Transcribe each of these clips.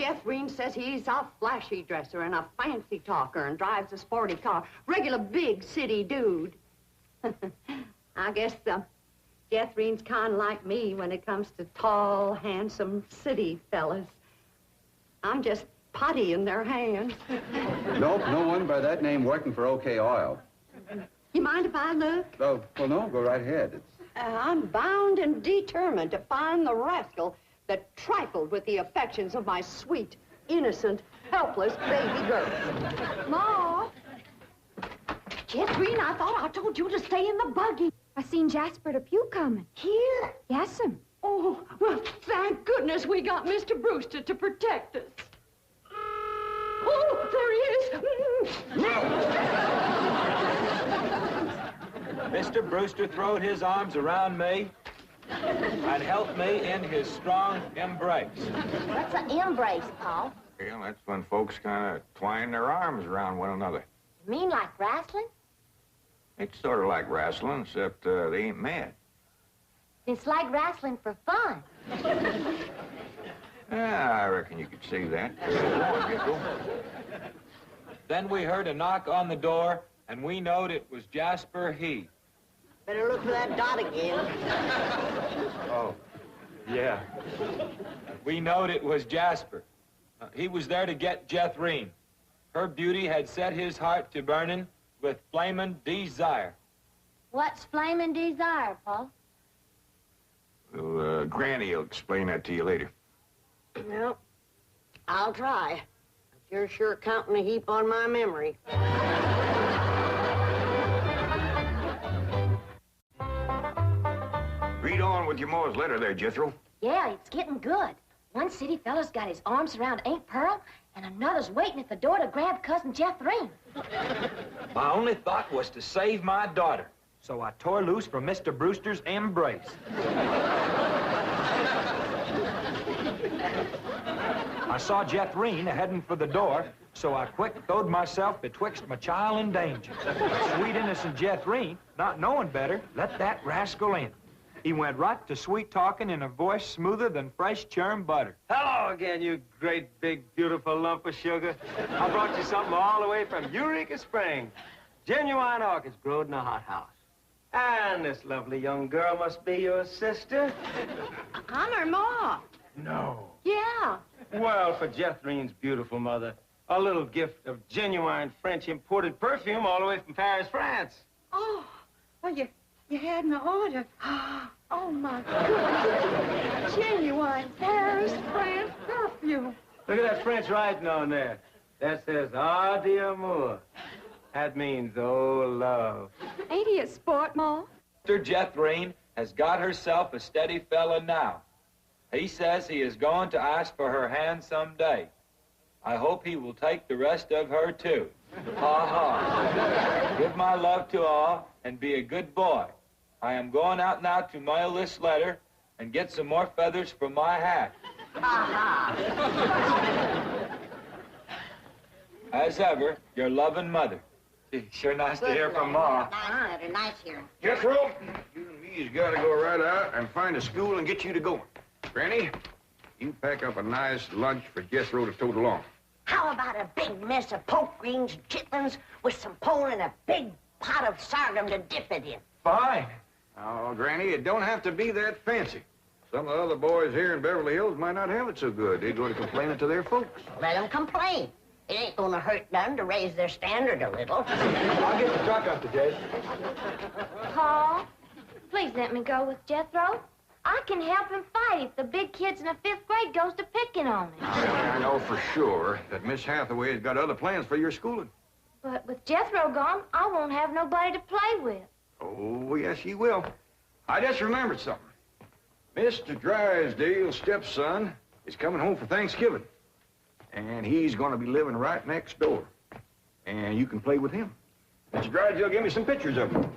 Jeffreen says he's a flashy dresser and a fancy talker and drives a sporty car. Regular big city dude. I guess Jeffreen's kind of like me when it comes to tall, handsome city fellas. I'm just putty in their hands. Nope, no one by that name working for OK Oil. You mind if I look? Oh, well, no, go right ahead. I'm bound and determined to find the rascal that trifled with the affections of my sweet, innocent, helpless baby girl. Ma! Jeffreen, I thought I told you to stay in the buggy. I seen Jasper Depew coming. Here? Yes'm. Oh, well, thank goodness we got Mr. Brewster to protect us. Oh, there he is. Mr. Brewster throwed his arms around me and helped me in his strong embrace. What's an embrace, Paul? Well, that's when folks kind of twine their arms around one another. You mean like wrestling? It's sort of like wrestling, except they ain't mad. It's like wrestling for fun. Yeah, I reckon you could see that. Then we heard a knock on the door, and we knowed it was Jasper He. Better look for that dot again. Oh, yeah. We knowed it was Jasper. He was there to get Jeffreen. Her beauty had set his heart to burning with flamin' desire. What's flaming desire, Paul? Well, Granny will explain that to you later. Well, I'll try. You're sure counting a heap on my memory. Read on with your Ma's letter there, Jethro. Yeah, it's getting good. One city fella's got his arms around Aunt Pearl, and another's waiting at the door to grab Cousin Jeffreen. My only thought was to save my daughter, so I tore loose from Mr. Brewster's embrace. I saw Jeffreen heading for the door, so I quick throwed myself betwixt my child and danger. Sweet innocent Jeffreen, not knowing better, let that rascal in. He went right to sweet-talking in a voice smoother than fresh churned butter. Hello again, you great, big, beautiful lump of sugar. I brought you something all the way from Eureka Springs. Genuine orchids growed in a hothouse. And this lovely young girl must be your sister. I'm her ma. No. Yeah. Well, for Jeffreen's beautiful mother, a little gift of genuine French imported perfume all the way from Paris, France. Oh, well, you had an order. Oh, my goodness. Genuine Paris, France perfume. Look at that French writing on there. That says, ah, d'amour. That means, oh, love. Ain't he a sport, Ma? Mr. Jeffreen has got herself a steady fella now. He says he is going to ask for her hand someday. I hope he will take the rest of her, too. Ha ha. Give my love to all and be a good boy. I am going out now to mail this letter and get some more feathers for my hat. Ha ha. As ever, your loving mother. Sure nice to hear from Ma. Nice here. Jethro, you and me's got to go right out and find a school and get you to going. Granny, you pack up a nice lunch for Jethro to tote along. How about a big mess of poke greens and chitlins with some pone and a big pot of sorghum to dip it in? Fine. Oh, Granny, it don't have to be that fancy. Some of the other boys here in Beverly Hills might not have it so good. They're going to complain it to their folks. Let them complain. It ain't gonna hurt none to raise their standard a little. I'll get the truck up to Jay. Paul, please let me go with Jethro. I can help him fight if the big kids in the 5th grade goes to picking on him. I know for sure that Miss Hathaway has got other plans for your schooling. But with Jethro gone, I won't have nobody to play with. Oh, yes, he will. I just remembered something. Mr. Drysdale's stepson is coming home for Thanksgiving. And he's going to be living right next door. And you can play with him. Mr. Drysdale gave me some pictures of him.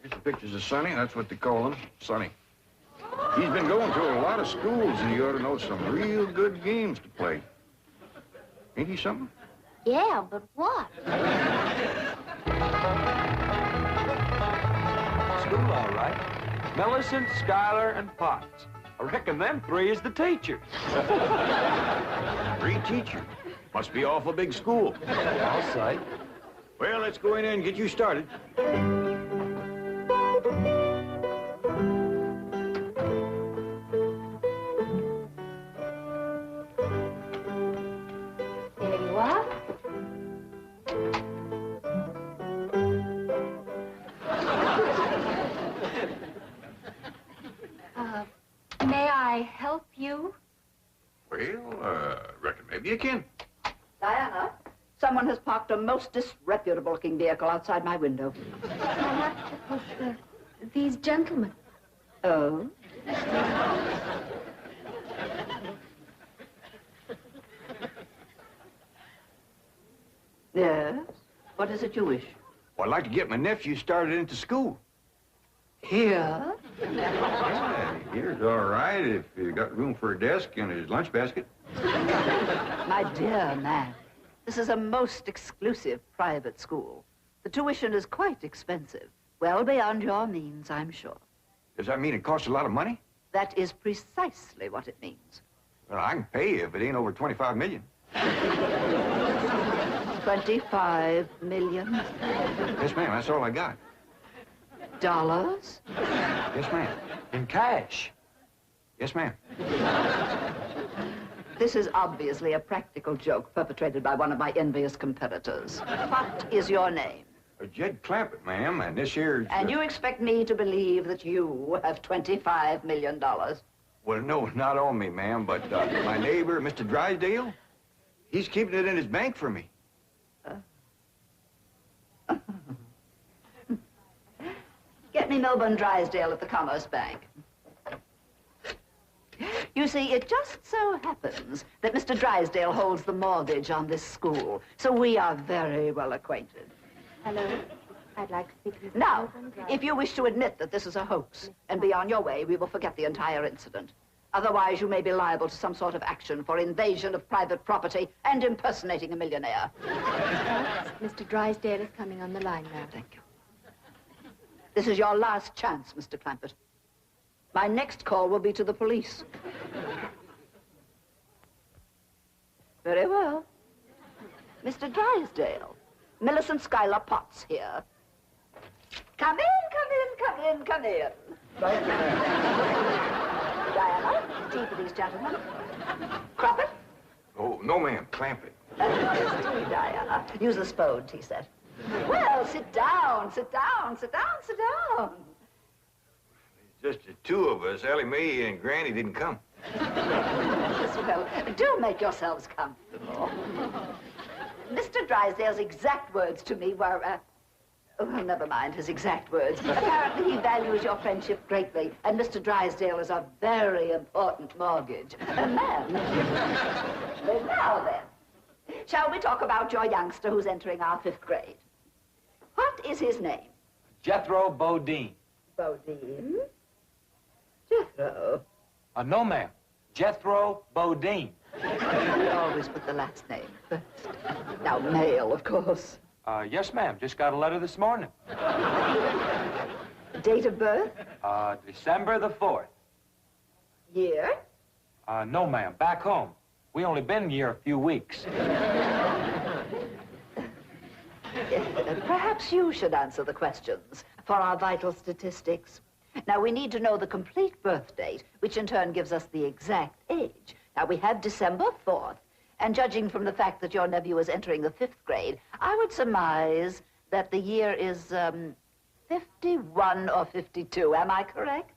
Here's some pictures of Sonny. That's what they call him, Sonny. He's been going to a lot of schools, and he ought to know some real good games to play. Ain't he something? Yeah, but what? School, all right. Millicent, Schuyler, and Potts. I reckon them 3 is the teachers. teacher. Must be awful big school. All sight. Well, let's go in and get you started. There you are. May I help you? Well, reckon maybe you can. Diana, someone has parked a most disreputable-looking vehicle outside my window. These gentlemen. Oh? Yes? What is it you wish? Well, I'd like to get my nephew started into school. Here? Yeah, here's all right if you got room for a desk and his lunch basket. My dear man, this is a most exclusive private school. The tuition is quite expensive. Well beyond your means, I'm sure. Does that mean it costs a lot of money? That is precisely what it means. Well, I can pay you if it ain't over 25 million. 25 million Yes, ma'am, that's all I got. dollars? Yes, ma'am. In cash. Yes, ma'am. This is obviously a practical joke perpetrated by one of my envious competitors. What is your name? Jed Clampett, ma'am, and this here's... And you expect me to believe that you have $25 million? Well, no, not on me, ma'am, but my neighbor, Mr. Drysdale, he's keeping it in his bank for me. Get me Milburn Drysdale at the Commerce Bank. You see, it just so happens that Mr. Drysdale holds the mortgage on this school, so we are very well acquainted. Hello. I'd like to speak to you. Now, if you wish to admit that this is a hoax and be on your way, we will forget the entire incident. Otherwise, you may be liable to some sort of action for invasion of private property and impersonating a millionaire. Mr. Drysdale is coming on the line now. Thank you. This is your last chance, Mr. Clampett. My next call will be to the police. Very well. Mr. Drysdale, Millicent Schuyler Potts here. Come in, come in, come in, come in. Thank you, ma'am. Diana, tea for these gentlemen. Croppett? Oh, no, ma'am, Clampett. Tea, Diana. Use the spode, he said. Well, sit down, sit down, sit down, sit down. Just the two of us. Ellie Mae and Granny didn't come. Yes, well, do make yourselves comfortable. Mr. Drysdale's exact words to me were, well, never mind his exact words. Apparently he values your friendship greatly, and Mr. Drysdale is a very important mortgage. Ma'am. Well, now then, shall we talk about your youngster who's entering our 5th grade? What is his name? Jethro Bodine. Bodine? Jethro. No, ma'am. Jethro Bodine. We always put the last name first. Now, male, of course. Yes, ma'am. Just got a letter this morning. Date of birth? December the 4th. Year? No, ma'am. Back home. We only been here a few weeks. Perhaps you should answer the questions for our vital statistics. Now, we need to know the complete birth date, which in turn gives us the exact age. Now, we have December 4th, and judging from the fact that your nephew is entering the 5th grade, I would surmise that the year is, 51 or 52. Am I correct?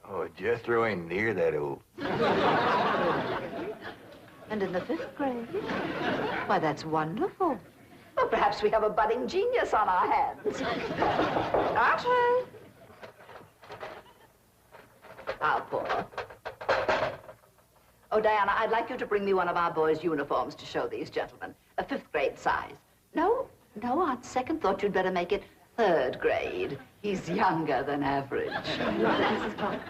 Oh, Jethro ain't near that old. And in the 5th grade? Why, that's wonderful. Well, perhaps we have a budding genius on our hands. Archie! How poor. Oh, Diana, I'd like you to bring me one of our boys' uniforms to show these gentlemen. A 5th grade size. No, on second thought, you'd better make it 3rd grade. He's younger than average. Mrs. Potts.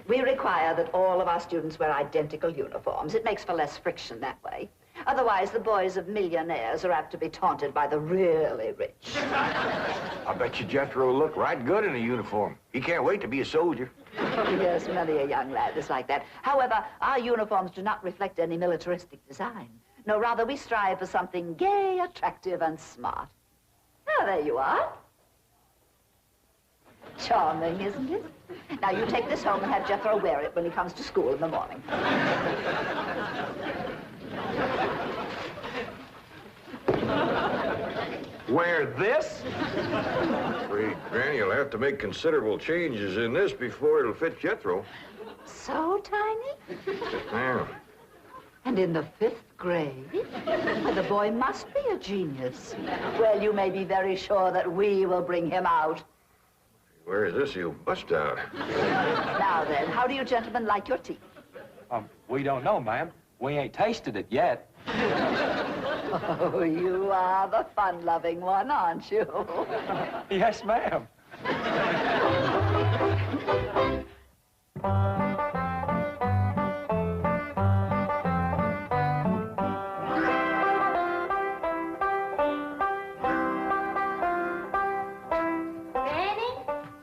We require that all of our students wear identical uniforms. It makes for less friction that way. Otherwise, the boys of millionaires are apt to be taunted by the really rich. I bet you Jethro will look right good in a uniform. He can't wait to be a soldier. Yes, many a young lad is like that. However, our uniforms do not reflect any militaristic design. No, rather, we strive for something gay, attractive, and smart. Ah, there you are. Charming, isn't it? Now, you take this home and have Jethro wear it when he comes to school in the morning. Wear this? Afraid, Granny, you'll have to make considerable changes in this before it'll fit Jethro. So tiny? Yes, ma'am. And in the 5th grade? Why, the boy must be a genius. Well, you may be very sure that we will bring him out. Where is this? He'll bust out. Now then, how do you gentlemen like your tea? We don't know, ma'am. We ain't tasted it yet. Oh, you are the fun-loving one, aren't you? Yes, ma'am.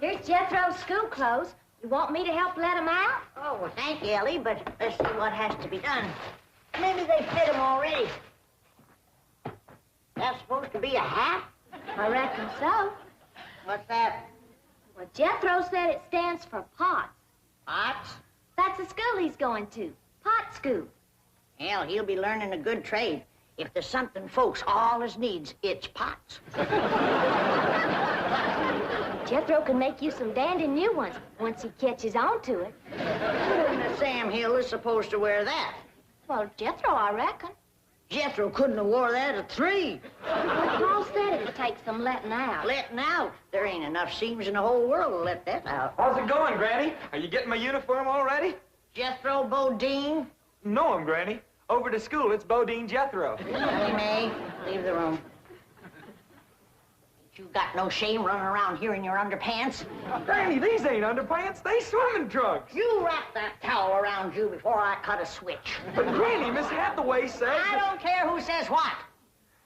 Here's Jethro's school clothes. You want me to help let him out? Oh, well, thank you, Ellie, but let's see what has to be done. Maybe they fit him already. That's supposed to be a hat? I reckon so. What's that? Well, Jethro said it stands for POTS. Pots? That's the school he's going to. Pot school. Hell, he'll be learning a good trade. If there's something folks always needs, it's pots. Jethro can make you some dandy new ones once he catches on to it. And Sam Hill is supposed to wear that. Well, Jethro, I reckon. Jethro couldn't have wore that at 3. Well, Paul said it'd take some letting out. Letting out? There ain't enough seams in the whole world to let that out. How's it going, Granny? Are you getting my uniform already? Jethro Bodine? No, Granny. Over to school, it's Bodine Jethro. Ellie Mae, leave the room. You got no shame running around here in your underpants? Granny, these ain't underpants. They swimming trunks. You wrap that towel around you before I cut a switch. But Granny, Miss Hathaway says... I don't care who says what.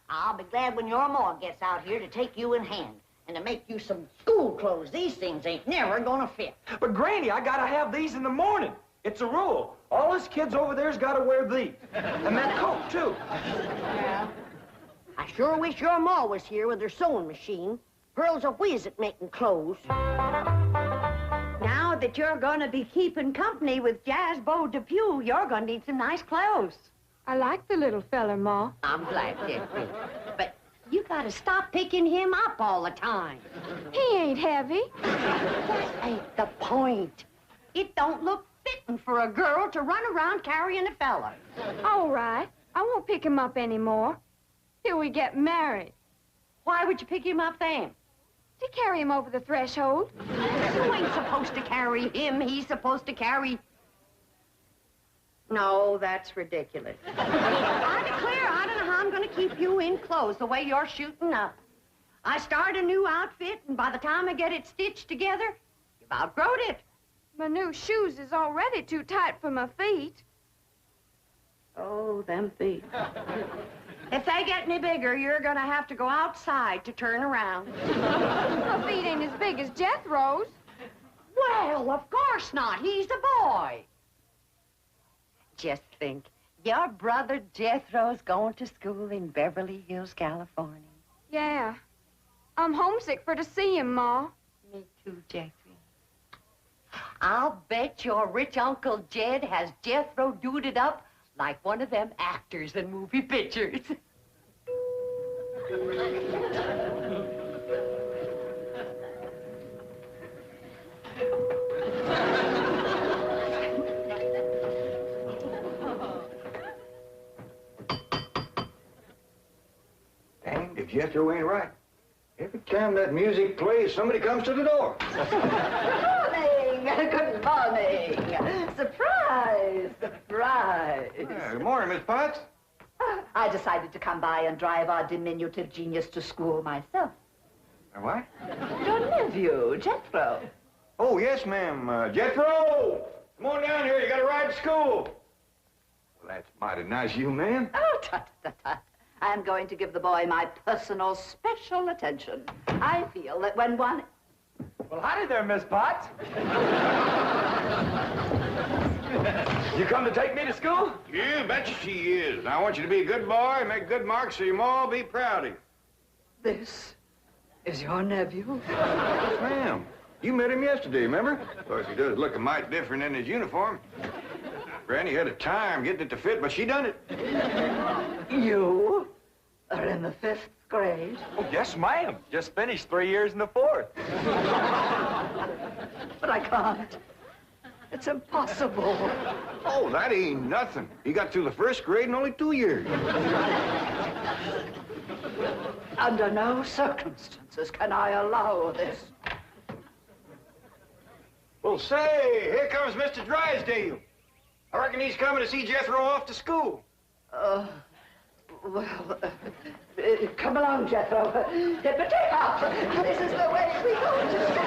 I'll be glad when your ma gets out here to take you in hand and to make you some school clothes. These things ain't never gonna fit. But Granny, I gotta have these in the morning. It's a rule. All us kids over there's gotta wear these. And that coat, too. Yeah. I sure wish your ma was here with her sewing machine. Pearl's a whiz at making clothes. Now that you're gonna be keeping company with Jazz Bo Depew, you're gonna need some nice clothes. I like the little fella, Ma. I'm glad, Jeffrey. But you gotta stop picking him up all the time. He ain't heavy. That ain't the point. It don't look fitting for a girl to run around carrying a fella. All right. I won't pick him up anymore. Till we get married. Why would you pick him up then? To carry him over the threshold. You ain't supposed to carry him. He's supposed to carry... No, that's ridiculous. I declare, I don't know how I'm going to keep you in clothes the way you're shooting up. I start a new outfit, and by the time I get it stitched together, you've outgrown it. My new shoes is already too tight for my feet. Oh, them feet. If they get any bigger, you're going to have to go outside to turn around. My feet ain't as big as Jethro's. Well, of course not. He's a boy. Just think, your brother Jethro's going to school in Beverly Hills, California. Yeah. I'm homesick for to see him, Ma. Me too, Jeffrey. I'll bet your rich Uncle Jed has Jethro duded up like one of them actors in movie pictures. Dang, if Jethro ain't right. Every time that music plays, somebody comes to the door. Good morning. Surprise, surprise. Good morning, Miss Potts. I decided to come by and drive our diminutive genius to school myself. What? Your nephew, Jethro. Oh, yes, ma'am. Jethro! Come on down here. You got to ride to school. Well, that's mighty nice of you, ma'am. Oh, tut. I'm going to give the boy my personal special attention. I feel that when one... Well, howdy there, Miss Potts. You come to take me to school? You betcha she is. And I want you to be a good boy, make good marks so your ma will be proud of you. This is your nephew? Yes, ma'am. You met him yesterday, remember? Of course, he does look a mite different in his uniform. Granny had a time getting it to fit, but she done it. You are in the 5th grade? Oh, yes, ma'am. Just finished 3 years in the 4th. But I can't. It's impossible. Oh, that ain't nothing. He got through the 1st grade in only 2 years. Under no circumstances can I allow this. Well, say, here comes Mr. Drysdale. I reckon he's coming to see Jethro off to school. Come along, Jethro. But take off. This is the way we go to school.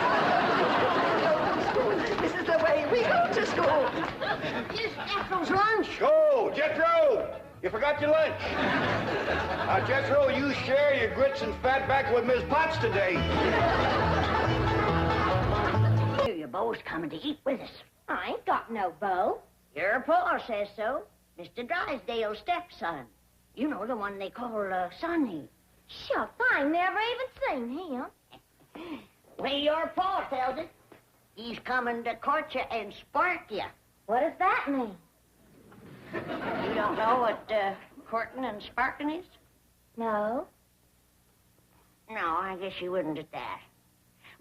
This is the way we go to school. Is Jethro's lunch? Oh, Jethro, you forgot your lunch. Jethro, you share your grits and fat back with Miss Potts today. Here, your beau's coming to eat with us. I ain't got no beau. Your pa says so. Mr. Drysdale's stepson. You know, the one they call Sonny. Shucks, I ain't never even seen him. Well, your pa tells it. He's coming to court you and spark you. What does that mean? You don't know what courting and sparking is? No. No, I guess you wouldn't at that.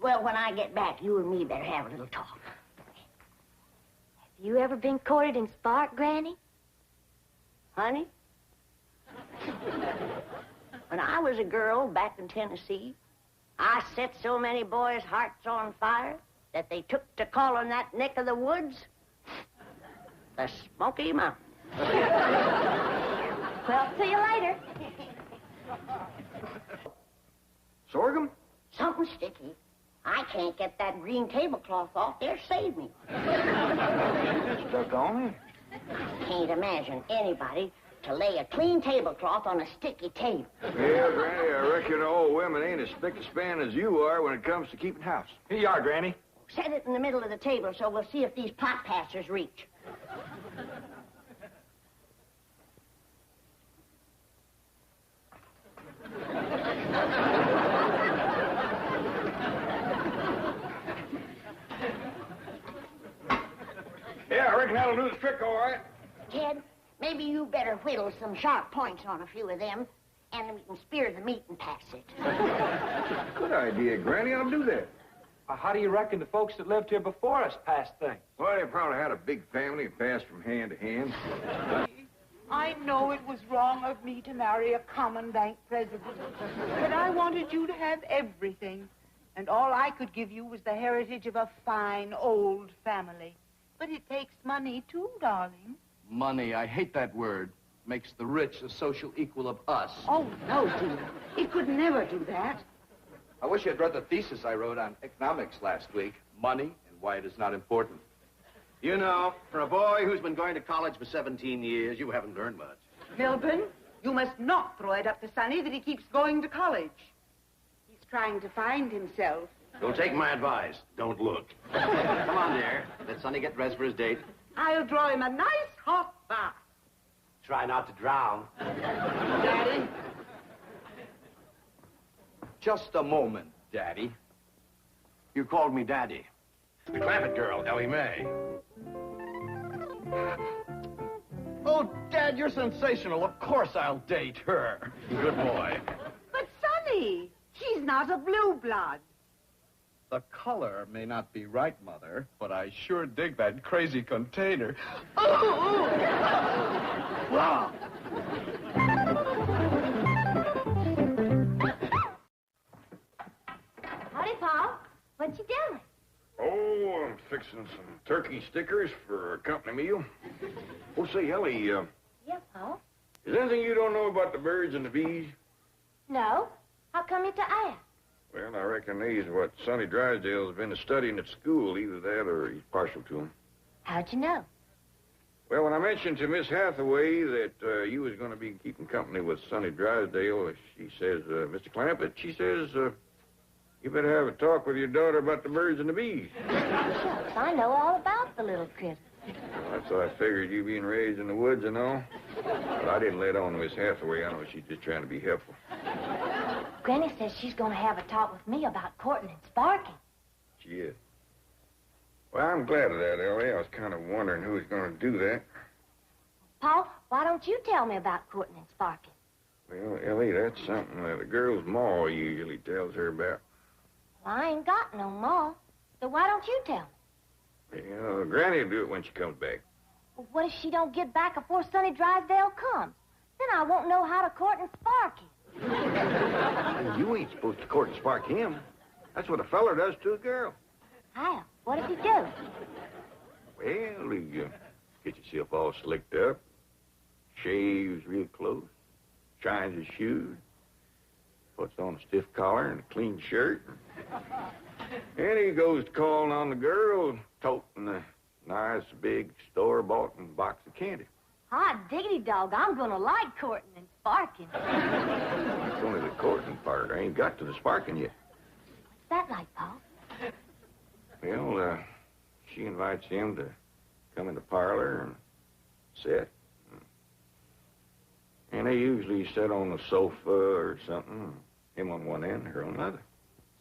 Well, when I get back, you and me better have a little talk. Have you ever been courted and sparked, Granny? Honey? When I was a girl back in Tennessee, I set so many boys' hearts on fire that they took to calling that neck of the woods the Smoky Mountains. Well, see you later. Sorghum? Something sticky. I can't get that green tablecloth off there. Save me. Stuck on me? I can't imagine anybody to lay a clean tablecloth on a sticky table. Yeah, Granny, I reckon all women ain't as spick and span as you are when it comes to keeping house. Here you are, Granny. Set it in the middle of the table so we'll see if these pot passers reach. Yeah, I reckon that'll do the trick, all right. Ted, maybe you better whittle some sharp points on a few of them, and we can spear the meat and pass it. Good idea, Granny. I'll do that. How do you reckon the folks that lived here before us passed things? Well, they probably had a big family and passed from hand to hand. I know it was wrong of me to marry a common bank president, but I wanted you to have everything, and all I could give you was the heritage of a fine old family. But it takes money, too, darling. Money, I hate that word. Makes the rich a social equal of us. Oh, no, dear. It could never do that. I wish you'd read the thesis I wrote on economics last week. Money and why it is not important. You know, for a boy who's been going to college for 17 years, you haven't learned much. Milburn, you must not throw it up to Sonny that he keeps going to college. He's trying to find himself. Don't take my advice. Don't look. Come on, dear. Let Sonny get dressed for his date. I'll draw him a nice hot bath. Try not to drown. Daddy? Just a moment, Daddy. You called me Daddy. The Clampett girl, Ellie Mae. Oh, Dad, you're sensational. Of course I'll date her. Good boy. But Sonny, she's not a blue blood. The color may not be right, Mother, but I sure dig that crazy container. Wow. Howdy, Pa. What you doing? Oh, I'm fixing some turkey stickers for a company meal. Oh, say, Ellie, Yeah, Pa. is there anything you don't know about the birds and the bees? No. How come you to ask? Well, I reckon these what Sonny Drysdale's been studying at school. Either that or he's partial to them. How'd you know? Well, when I mentioned to Miss Hathaway that you was going to be keeping company with Sonny Drysdale, she says, Mr. Clampett, she says, You better have a talk with your daughter about the birds and the bees. Shucks, I know all about the little critter. Well, that's why I figured you being raised in the woods and all. But I didn't let on to Miss Hathaway. I know she's just trying to be helpful. Granny says she's going to have a talk with me about courting and sparking. She is. Well, I'm glad of that, Ellie. I was kind of wondering who was going to do that. Paul, why don't you tell me about courting and sparking? Well, Ellie, that's something that a girl's ma usually tells her about. Well, I ain't got no ma. So why don't you tell me? Well, Granny will do it when she comes back. Well, what if she don't get back before Sonny Drysdale comes? Then I won't know how to court and spark him. You ain't supposed to court and spark him. That's what a feller does to a girl. How? What does he do? Well, he gets himself all slicked up, shaves real close, shines his shoes, puts on a stiff collar and a clean shirt. And he goes to calling on the girl, toting a nice big store-bought box of candy. Hot diggity dog, I'm gonna like courting and sparking. It's only the courting part. I ain't got to the sparking yet. What's that like, Paul? Well, she invites him to come in the parlor and sit. And they usually sit on the sofa or something, him on one end, her on the other.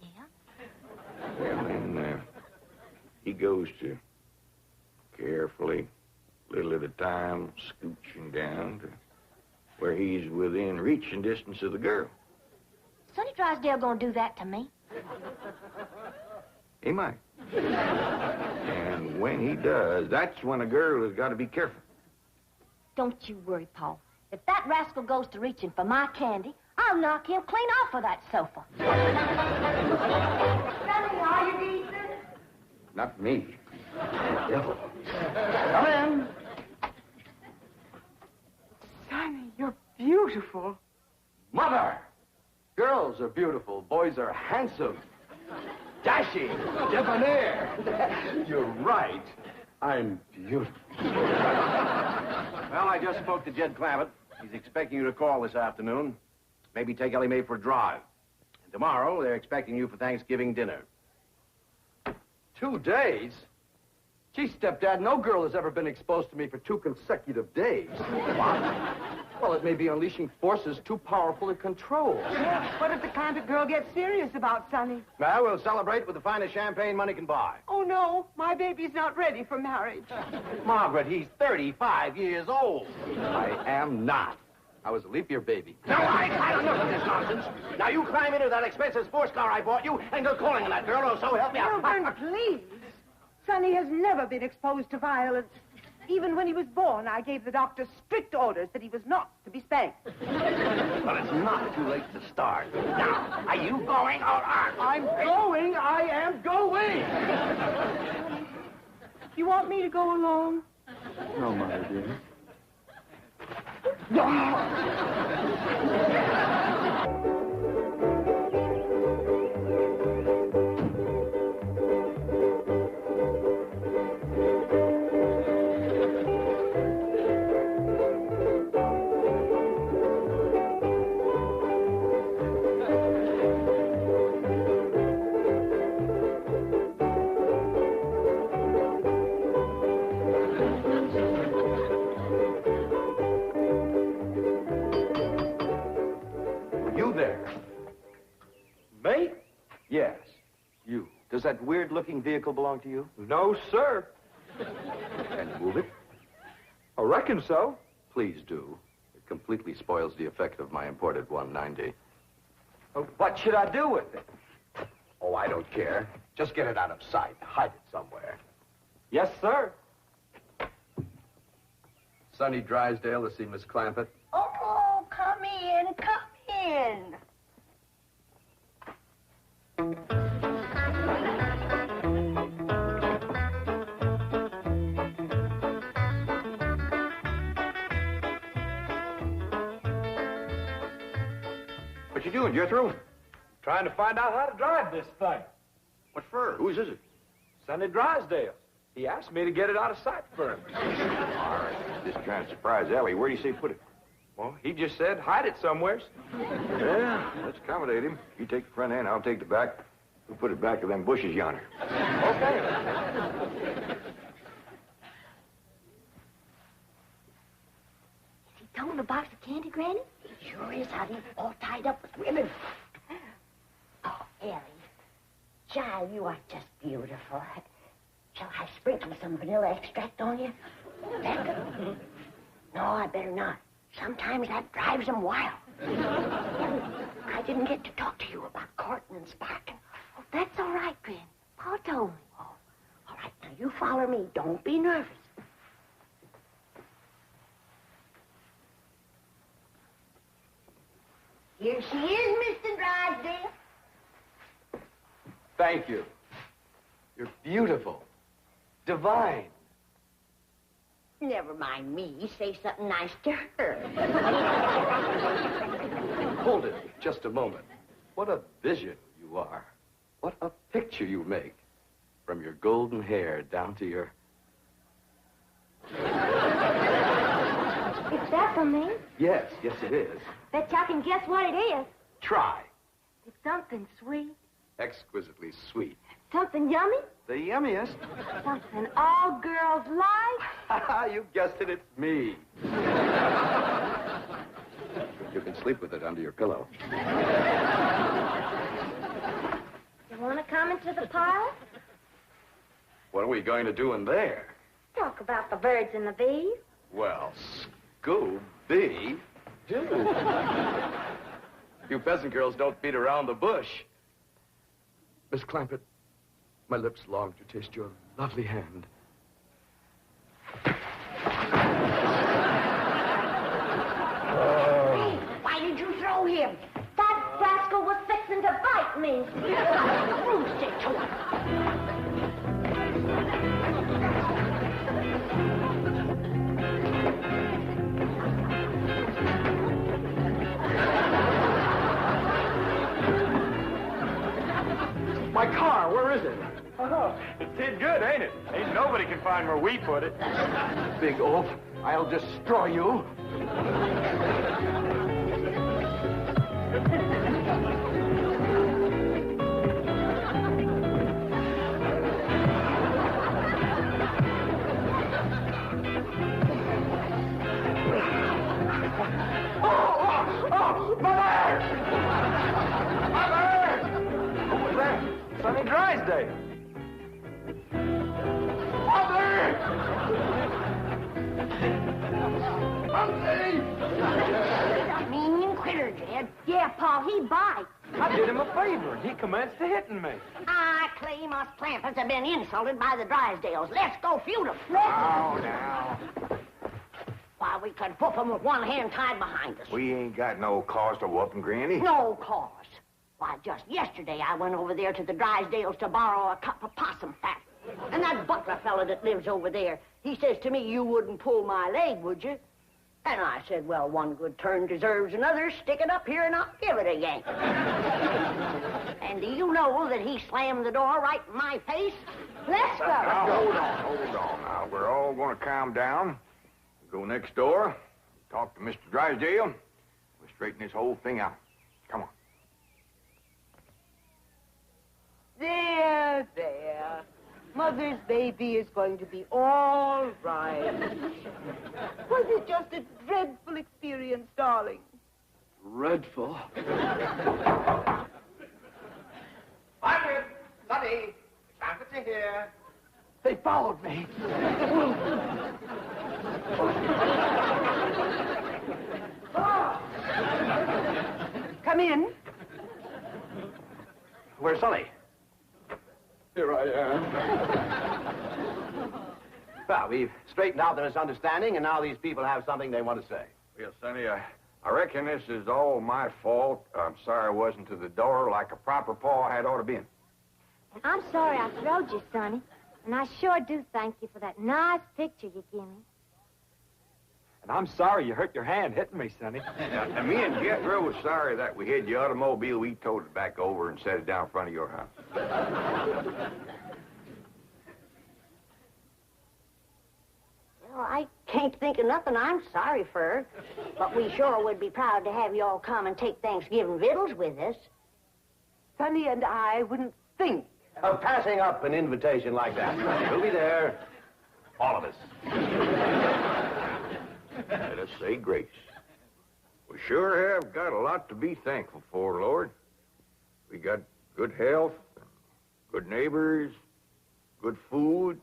Yeah? Well, then he goes to carefully, little at a time, scooching down to where he's within reaching distance of the girl. Sonny Drysdale gonna do that to me? He might. And when he does, that's when a girl has got to be careful. Don't you worry, Paul. If that rascal goes to reaching for my candy, I'll knock him clean off of that sofa. Sonny, are you decent? Not me. Devil. Come in. Sonny, you're beautiful. Mother! Girls are beautiful. Boys are handsome. Dashing. Debonair. You're right. I'm beautiful. Well, I just spoke to Jed Clampett. He's expecting you to call this afternoon. Maybe take Ellie Mae for a drive. And tomorrow, they're expecting you for Thanksgiving dinner. 2 days? Gee, stepdad, no girl has ever been exposed to me for 2 consecutive days. What? Well, it may be unleashing forces too powerful to control. What if the Clampett girl gets serious about Sonny? Well, we'll celebrate with the finest champagne money can buy. Oh, no, my baby's not ready for marriage. Margaret, he's 35 years old. I am not. I was a leap year baby. Now, I don't know this nonsense. Now, you climb into that expensive sports car I bought you and go calling on that girl, or so help me out. Milburn, please. Sonny has never been exposed to violence. Even when he was born, I gave the doctor strict orders that he was not to be spanked. Well, it's not too late to start. Now, are you going or aren't? I'm going. I am going. You want me to go along? No, Mother, dear. Yes, you. Does that weird-looking vehicle belong to you? No, sir. Can you move it? I reckon so. Please do. It completely spoils the effect of my imported 190. What should I do with it? Oh, I don't care. Just get it out of sight. Hide it somewhere. Yes, sir. Sonny Drysdale to see Miss Clampett. Oh, come in, come in. What you doing, Jethro? Trying to find out how to drive this thing. What for? Whose is it? Sonny Drysdale. He asked me to get it out of sight for him. All right. Just trying to surprise Ellie. Where do you say put it? Well, he just said hide it somewheres. Yeah, let's accommodate him. You take the front end, I'll take the back. We'll put it back to them bushes yonder. Okay. Is he towing a box of candy, Granny? He sure is, honey. All tied up with ribbon. Oh, Ellie. Child, you are just beautiful. Shall I sprinkle some vanilla extract on you? That? No, I better not. Sometimes that drives them wild. I didn't get to talk to you about courting and sparking. Oh, that's all right, Granny. Pa told me. Oh, all right, now you follow me. Don't be nervous. Here she is, Mr. Drysdale. Thank you. You're beautiful. Divine. Never mind me. Say something nice to her. Hold it just a moment. What a vision you are. What a picture you make. From your golden hair down to your... Is that for me? Yes, it is. Bet you I can guess what it is. Try. It's something sweet. Exquisitely sweet. Something yummy. The yummiest. Something all girls like. You guessed it, it's me. You can sleep with it under your pillow. You want to come into the parlor? What are we going to do in there? Talk about the birds and the bees. Well, Scooby Doo. You peasant girls don't beat around the bush. Miss Clampett, my lips long to taste your lovely hand. Hey, why did you throw him? That rascal was fixing to bite me. Who said to him? My car, where is it? Oh, it's hid good, ain't it? Ain't nobody can find where we put it. Big oaf, I'll destroy you. Mother! Who was that? Sonny Drysdale. Mother! Mumsy! Mean critter, Jed. Yeah, Pa, he bites. I did him a favor, and he commenced to hitting me. I claim us Clampetts have been insulted by the Drysdales. Let's go feud them. Oh, now. Why, we could whoop them with one hand tied behind us. We ain't got no cause to whoop 'em, Granny. No cause. Why, just yesterday I went over there to the Drysdales to borrow a cup of possum fat. And that butler fella that lives over there, he says to me, you wouldn't pull my leg, would you? And I said, well, one good turn deserves another. Stick it up here and I'll give it a yank. And do you know that he slammed the door right in my face? Let's go. Now, hold on. Now, we're all going to calm down. Go next door, talk to Mr. Drysdale. We'll straighten this whole thing out. Come on. There. Mother's baby is going to be all right. Was it just a dreadful experience, darling? Dreadful. Margaret, Sonny, Clampetts are here. They followed me. Come in. Where's Sonny? Here I am. Well, we've straightened out the misunderstanding, and now these people have something they want to say. Well, Sonny, I reckon this is all my fault. I'm sorry I wasn't to the door like a proper paw had ought to been. And I'm sorry I throwed you, Sonny. And I sure do thank you for that nice picture you gave me. And I'm sorry you hurt your hand hitting me, Sonny. And me and Jethro was sorry that we hid the automobile. We towed it back over and set it down in front of your house. Well, I can't think of nothing I'm sorry for. But we sure would be proud to have you all come and take Thanksgiving victuals with us. Sonny and I wouldn't think of passing up an invitation like that? We'll be there, all of us. Let us say grace. We sure have got a lot to be thankful for, Lord. We got good health, good neighbors, good food.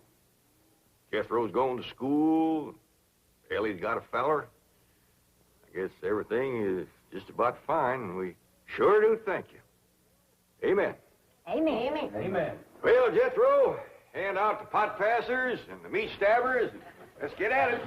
Jethro's going to school. Ellie's got a feller. I guess everything is just about fine, and we sure do thank you. Amen. Amen. Amen. Amen. Well, Jethro, hand out the pot passers and the meat stabbers. Let's get at it.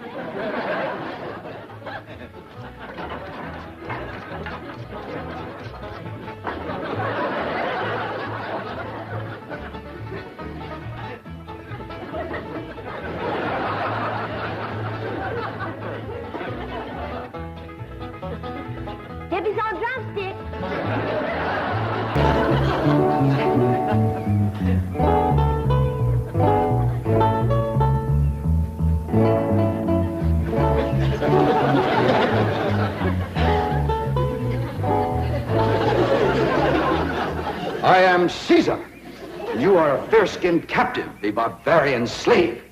Debbie's on drumstick. I am Caesar. You are a fair-skinned captive, a barbarian slave.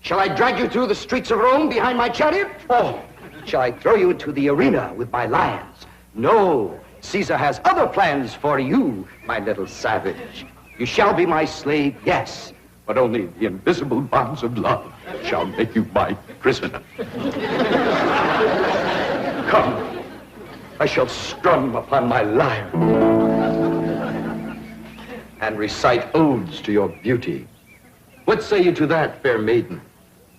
Shall I drag you through the streets of Rome behind my chariot? Oh, shall I throw you into the arena with my lions? No, Caesar has other plans for you, my little savage. You shall be my slave, yes, but only the invisible bonds of love shall make you my prisoner. Come, I shall strum upon my lyre and recite odes to your beauty. What say you to that, fair maiden?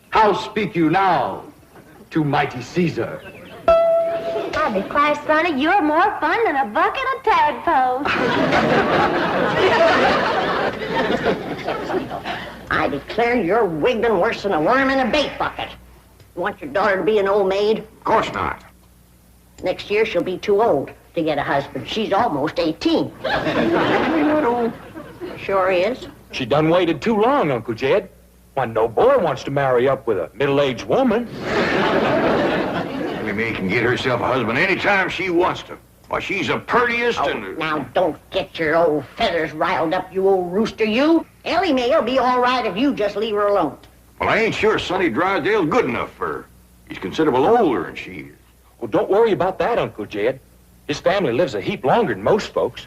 How speak you now to mighty Caesar? I declare, Sonny, you're more fun than a bucket of tadpoles. I declare you're wiggling worse than a worm in a bait bucket. You want your daughter to be an old maid? Of course not. Next year she'll be too old to get a husband. She's almost 18. Not old. Sure is. She done waited too long, Uncle Jed. Why, no boy wants to marry up with a middle-aged woman. Ellie Mae can get herself a husband anytime she wants to. Why, she's the prettiest and... Now, don't get your old feathers riled up, you old rooster, you. Ellie Mae will be all right if you just leave her alone. Well, I ain't sure Sonny Drysdale's good enough for her. He's considerable older than she is. Well, don't worry about that, Uncle Jed. His family lives a heap longer than most folks.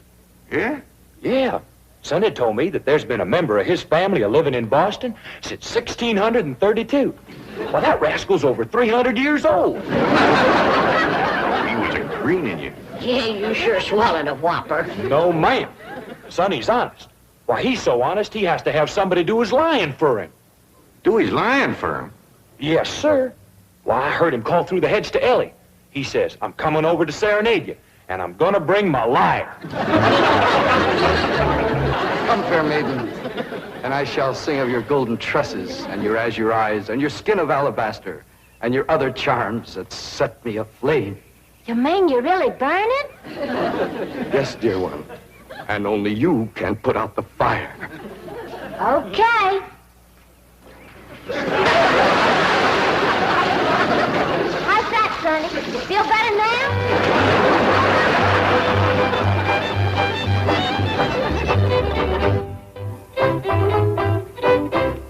Yeah? Yeah. Sonny told me that there's been a member of his family a-living in Boston since 1632. Well, that rascal's over 300 years old. He was a greening you. Yeah, you sure swallowed a whopper. No, ma'am. Sonny's honest. Why, he's so honest, he has to have somebody do his lying for him. Do his lying for him? Yes, sir. Why, I heard him call through the heads to Ellie. He says, I'm coming over to serenade you, and I'm gonna bring my lyre. Come, fair maiden, and I shall sing of your golden tresses and your azure eyes and your skin of alabaster and your other charms that set me aflame. You mean you're really burning? Yes, dear one, and only you can put out the fire. Okay. How's that, Sonny? You feel better now?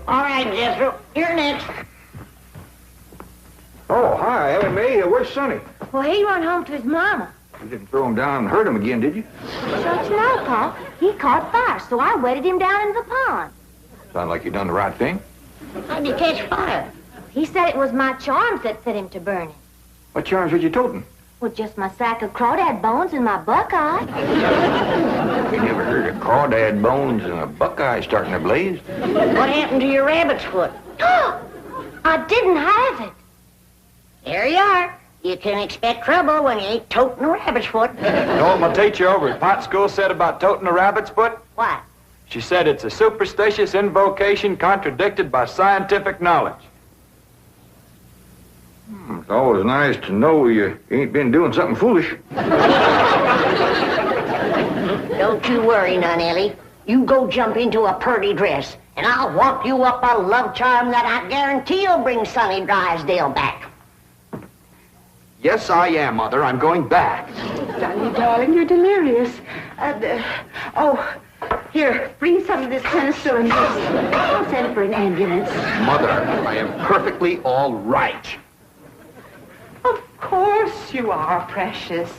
All right, Jethro, you're next. Oh, hi, Ellie Mae. Where's Sonny? Well, he went home to his mama. You didn't throw him down and hurt him again, did you? So it's no, Pa. He caught fire, so I wetted him down in the pond. Sound like you done the right thing. How'd you catch fire? He said it was my charms that set him to burning. What charms was you toting? Well, just my sack of crawdad bones and my buckeye. You never heard of crawdad bones and a buckeye starting a blaze? What happened to your rabbit's foot? I didn't have it. There you are. You can expect trouble when you ain't toting a rabbit's foot. You know what my teacher over at Pot School said about toting a rabbit's foot? What? She said it's a superstitious invocation contradicted by scientific knowledge. It's always nice to know you ain't been doing something foolish. Don't you worry none, Ellie. You go jump into a purty dress, and I'll walk you up a love charm that I guarantee will bring Sonny Drysdale back. Yes, I am, Mother. I'm going back. Sonny, darling, you're delirious. Here, bring some of this penicillin. I'll send for an ambulance. Mother, I am perfectly all right. Of course you are, precious.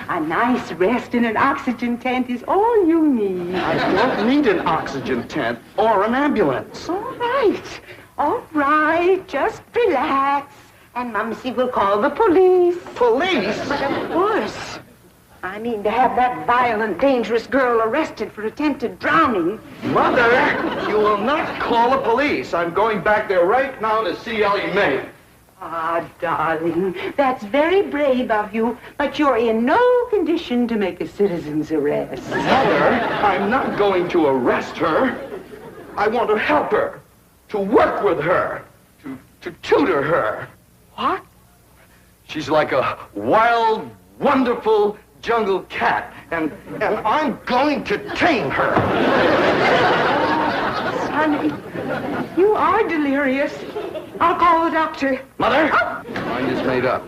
A nice rest in an oxygen tent is all you need. I don't need an oxygen tent or an ambulance. All right. All right. Just relax. And Mumsy will call the police. Police? But of course. I mean to have that violent, dangerous girl arrested for attempted drowning. Mother, you will not call the police. I'm going back there right now to see Ellie Mae. Ah, darling, that's very brave of you, but you're in no condition to make a citizen's arrest. Mother, I'm not going to arrest her. I want to help her, to work with her, to tutor her. What? She's like a wild, wonderful jungle cat, and I'm going to tame her. Sonny, you are delirious. I'll call the doctor. Mother, mine is made up.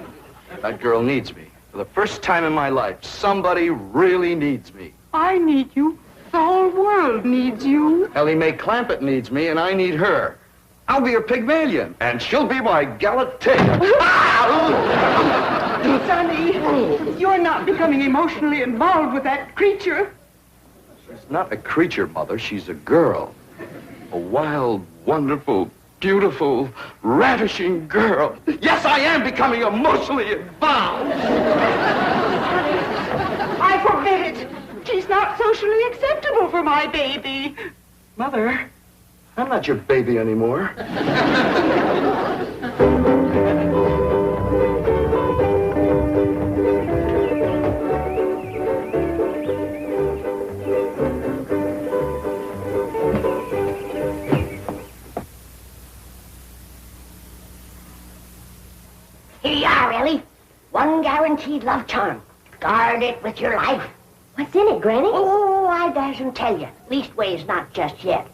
That girl needs me. For the first time in my life, somebody really needs me. I need you. The whole world needs you. Ellie Mae Clampett needs me, and I need her. I'll be her Pygmalion, and she'll be my Galatea. Sonny, you're not becoming emotionally involved with that creature. She's not a creature, Mother. She's a girl. A wild, wonderful, beautiful, ravishing girl. Yes, I am becoming emotionally involved. I forbid it. She's not socially acceptable for my baby. Mother, I'm not your baby anymore. Here you are, Ellie. One guaranteed love charm. Guard it with your life. What's in it, Granny? Oh, I dasn't tell you. Leastways, not just yet.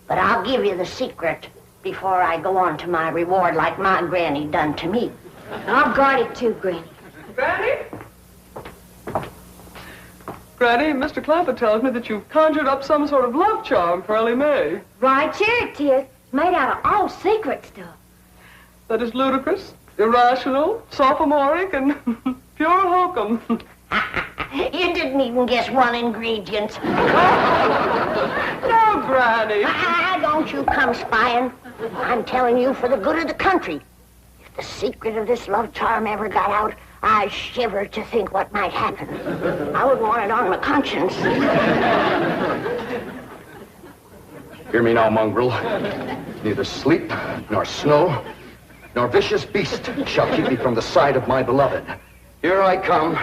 But I'll give you the secret before I go on to my reward like my granny done to me. I'll guard it too, Granny. Granny? Granny, Mr. Clampett tells me that you've conjured up some sort of love charm for Ellie Mae. Right here it is. Made out of all secret stuff. That is ludicrous, irrational, sophomoric, and pure hokum. You didn't even guess one ingredient. No, Granny. Don't you come spying. I'm telling you for the good of the country. If the secret of this love charm ever got out, I shiver to think what might happen. I wouldn't want it on my conscience. Hear me now, mongrel. Neither sleep, nor snow, nor vicious beast shall keep me from the side of my beloved. Here I come,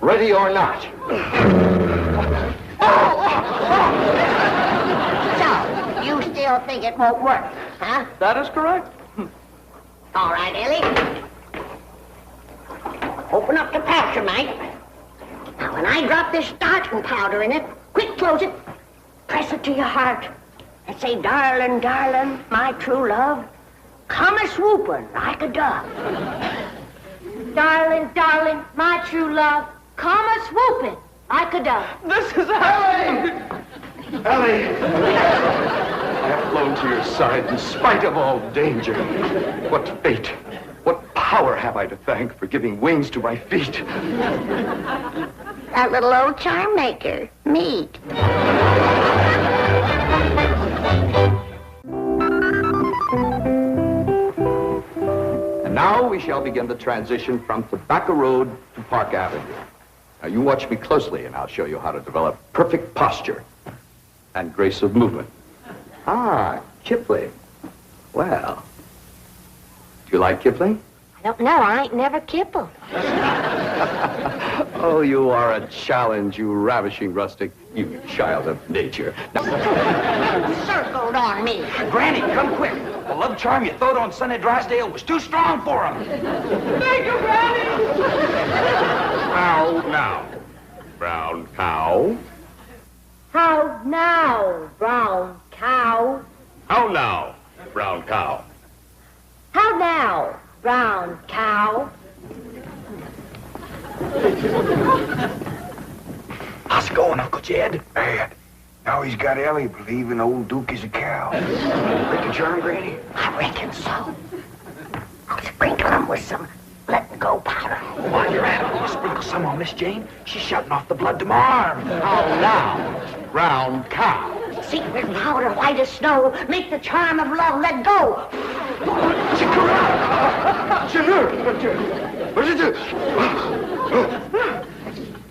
ready or not. So, you still think it won't work, huh? That is correct. All right, Ellie. Open up the pouch, mate. Now, when I drop this starting powder in it, quick close it. Press it to your heart. And say, darling, darling, my true love, come a-swooping like a dove. Darling, darling, my true love, come a-swooping like a dove. This is Ellie! Ellie! I have flown to your side in spite of all danger. What fate, what power have I to thank for giving wings to my feet? That little old charm maker, me. And now we shall begin the transition from Tobacco Road to Park Avenue. Now you watch me closely and I'll show you how to develop perfect posture and grace of movement. Ah, Kipling. Well, do you like Kipling? I don't know. I ain't never kippled. Oh, you are a challenge, you ravishing rustic, you child of nature. Now, Circled on me. Granny, come quick. The love charm you throwed on Sonny Drysdale was too strong for him. Thank you, Granny! How now, brown cow? How now, brown cow? How now, brown cow? How now, brown cow? How's it going, Uncle Jed? Bad. Now he's got Ellie believing old Duke is a cow. Break the charm, Granny? I reckon so. I'll sprinkle him with some let-go powder. While you're at it, you sprinkle some on Miss Jane. She's shutting off the blood to my arm. How now, brown cow? Secret powder, white as snow. Make the charm of love let go.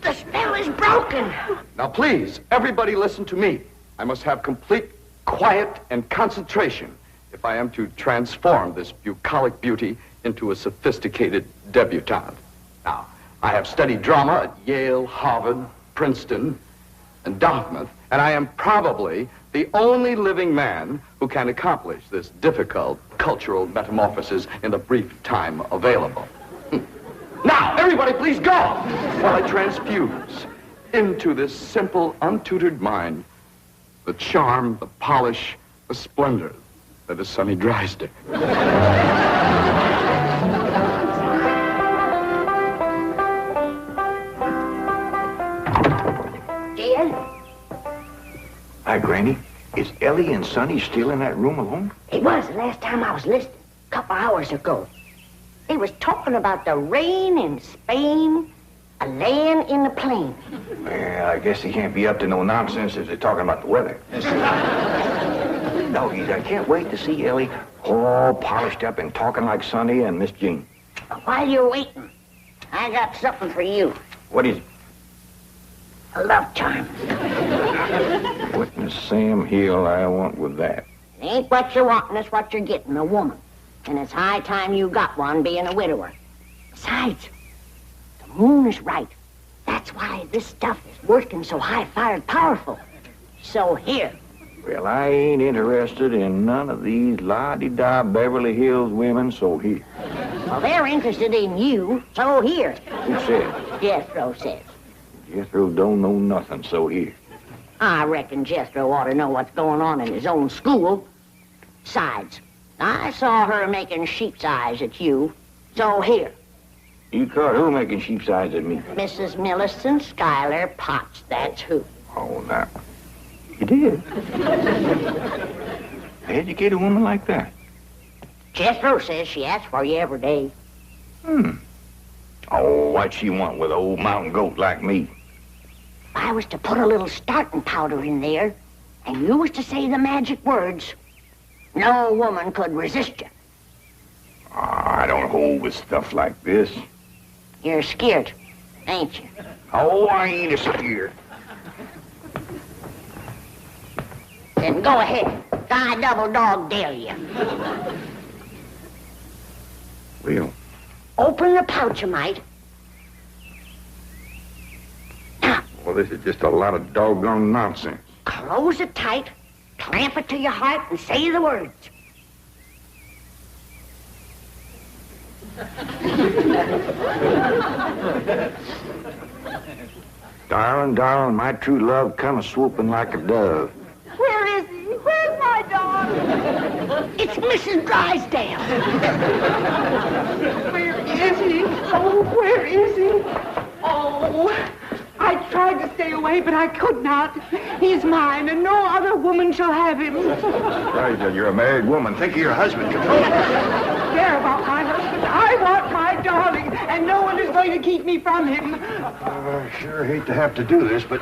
The spell is broken. Now, please, everybody listen to me. I must have complete quiet and concentration if I am to transform this bucolic beauty into a sophisticated debutante. Now, I have studied drama at Yale, Harvard, Princeton, and Dartmouth, and I am probably the only living man who can accomplish this difficult cultural metamorphosis in the brief time available. Now, everybody please go while I transfuse into this simple, untutored mind the charm, the polish, the splendor that is Sonny Drysdale. Dear? Hi, Granny. Is Ellie and Sonny still in that room alone? It was the last time I was listening, a couple hours ago. They was talking about the rain in Spain, a land in the plain. Well, I guess they can't be up to no nonsense if they're talking about the weather. Doggies, I can't wait to see Ellie all polished up and talking like Sonny and Miss Jean. While you're waiting, I got something for you. What is it? A love charm. What in Sam Hill I want with that? It ain't what you want, it's what you're getting, a woman. And it's high time you got one, being a widower. Besides, the moon is right. That's why this stuff is working so high-fired powerful. So here. Well, I ain't interested in none of these la-di-da Beverly Hills women, so here. Well, they're interested in you, so here. Who said? Jethro says. Jethro don't know nothing, so here. I reckon Jethro ought to know what's going on in his own school. Besides, I saw her making sheep's eyes at you, so here. You caught who making sheep's eyes at me? Mrs. Millicent Schuyler Potts, that's who. Oh, now. You did? Educate a woman like that? Jethro says she asks for you every day. Oh, what she want with an old mountain goat like me? If I was to put a little starting powder in there, and you was to say the magic words, no woman could resist you. I don't hold with stuff like this. You're scared, ain't you? Oh, I ain't a scared. Then go ahead. I double dog dare you. Well. Open the pouch, you might. Well, this is just a lot of doggone nonsense. Close it tight, clamp it to your heart, and say the words. Darling, darling, my true love come a-swooping like a dove. Where is he? Where's my dog? It's Mrs. Drysdale. Where is he? Oh, where is he? Oh, I tried to stay away, but I could not. He's mine, and no other woman shall have him. Drysdale, you're a married woman. Think of your husband. Care about my husband. I want my darling, and no one is going to keep me from him. I sure hate to have to do this, but...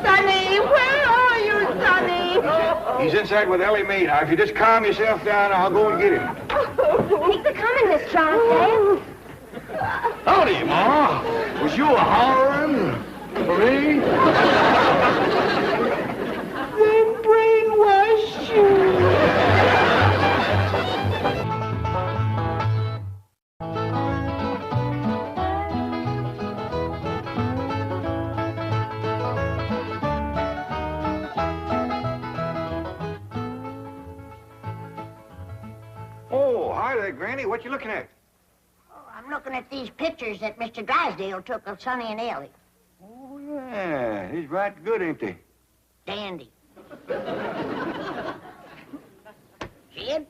Sonny, where are you, Sonny? He's inside with Ellie Mae. Now, if you just calm yourself down, I'll go and get him. He's a-coming, Miss Drysdale. Howdy, Ma. Was you a-hollering for me? Then brainwash you. Oh, hi there, Granny. What you looking at? I'm looking at these pictures that Mr. Drysdale took of Sonny and Ellie. Oh, yeah. He's right good, ain't they? Dandy. Jed,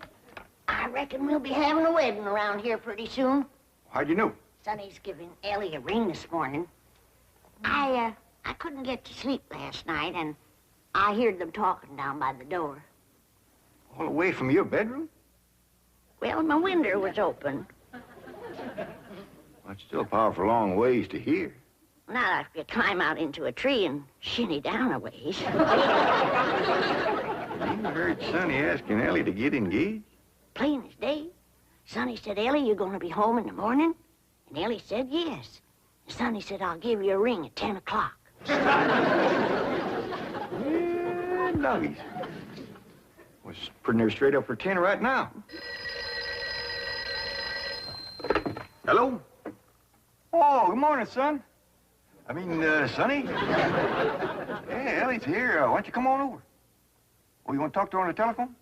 I reckon we'll be having a wedding around here pretty soon. How'd you know? Sonny's giving Ellie a ring this morning. I couldn't get to sleep last night, and I heard them talking down by the door. All the way from your bedroom? Well, my window was open. That's still a powerful long ways to hear. Now if you climb out into a tree and shinny down a ways. You heard Sonny asking Ellie to get engaged? Plain as day. Sonny said, Ellie, you going to be home in the morning? And Ellie said, yes. And Sonny said, I'll give you a ring at 10 o'clock. Yeah, nuggies. Was putting her straight up for 10 right now. Hello? Oh, good morning, son. I mean, Sonny? Yeah, Ellie's here. Why don't you come on over? Oh, you want to talk to her on the telephone?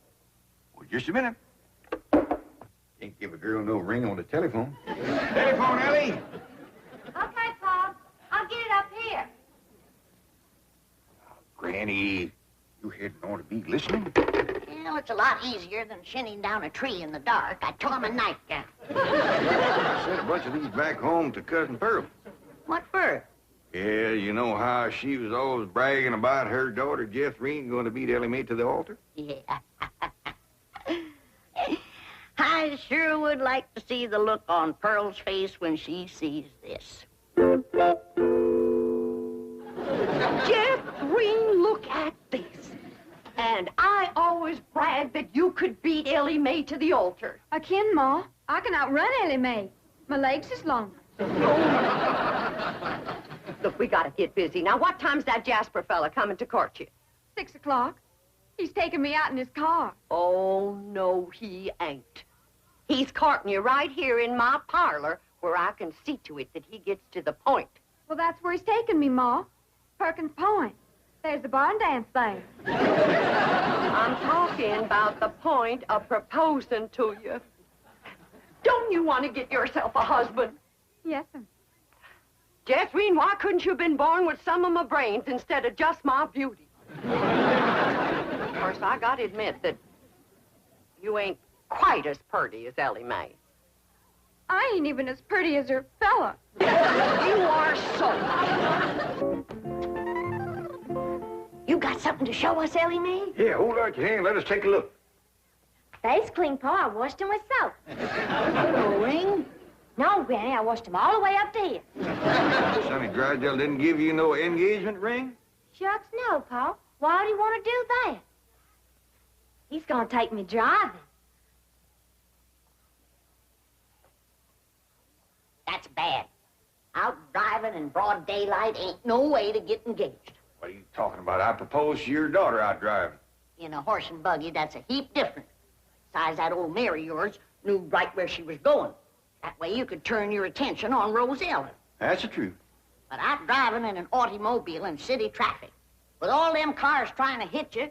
Well, just a minute. Can't give a girl no ring on the telephone. Telephone, Ellie! Okay, Pop. I'll get it up here. Granny, you hadn't ought to be listening. Well, it's a lot easier than shinning down a tree in the dark. I told him a nightgown. I sent a bunch of these back home to Cousin Pearl. What for? Yeah, you know how she was always bragging about her daughter, Jethrine, going to beat Ellie Mae to the altar? Yeah. I sure would like to see the look on Pearl's face when she sees this. Jethrine, look at this. And I always bragged that you could beat Ellie Mae to the altar. I can, Ma. I can outrun Ellie Mae. My legs is longer. Look, we gotta get busy. Now, what time's that Jasper fella coming to court you? 6 o'clock. He's taking me out in his car. Oh, no, he ain't. He's courting you right here in my parlor where I can see to it that he gets to the point. Well, that's where he's taking me, Ma. Perkins Point. There's the barn dance there. I'm talking about the point of proposing to you. Don't you want to get yourself a husband? Yes, sir. Jethrine, why couldn't you have been born with some of my brains instead of just my beauty? Of course, I gotta admit that you ain't quite as pretty as Ellie Mae. I ain't even as pretty as her fella. You are so. You got something to show us, Ellie Mae? Yeah, hold out your hand. Let us take a look. Face clean, Pa. I washed them with soap. A ring? No, Granny, I washed them all the way up to here. Sonny Drysdale didn't give you no engagement ring? Shucks, no, Pa. Why would he want to do that? He's gonna take me driving. That's bad. Out driving in broad daylight ain't no way to get engaged. What are you talking about? I proposed to your daughter out driving. In a horse and buggy, that's a heap different. Besides, that old mare of yours knew right where she was going. That way you could turn your attention on Rose Ellen. That's the truth. But out driving in an automobile in city traffic, with all them cars trying to hit you,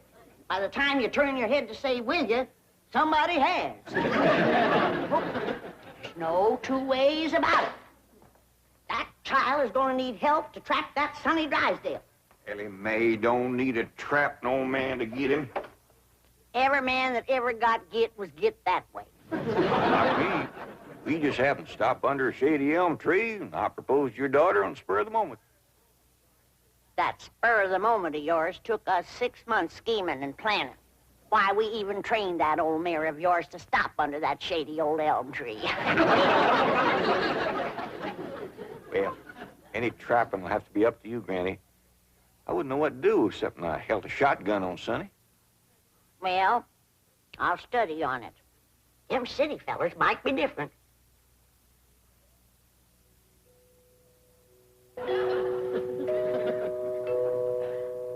by the time you turn your head to say, will you, somebody has. There's no two ways about it. That child is going to need help to track that Sonny Drysdale. Ellie Mae don't need to trap no man to get him. Every man that ever got get was get that way. Not me. We just happened to stop under a shady elm tree, and I proposed to your daughter on the spur of the moment. That spur of the moment of yours took us 6 months scheming and planning. Why we even trained that old mare of yours to stop under that shady old elm tree. Well, any trapping will have to be up to you, Granny. I wouldn't know what to do except I held a shotgun on Sonny. Well, I'll study on it. Them city fellers might be different.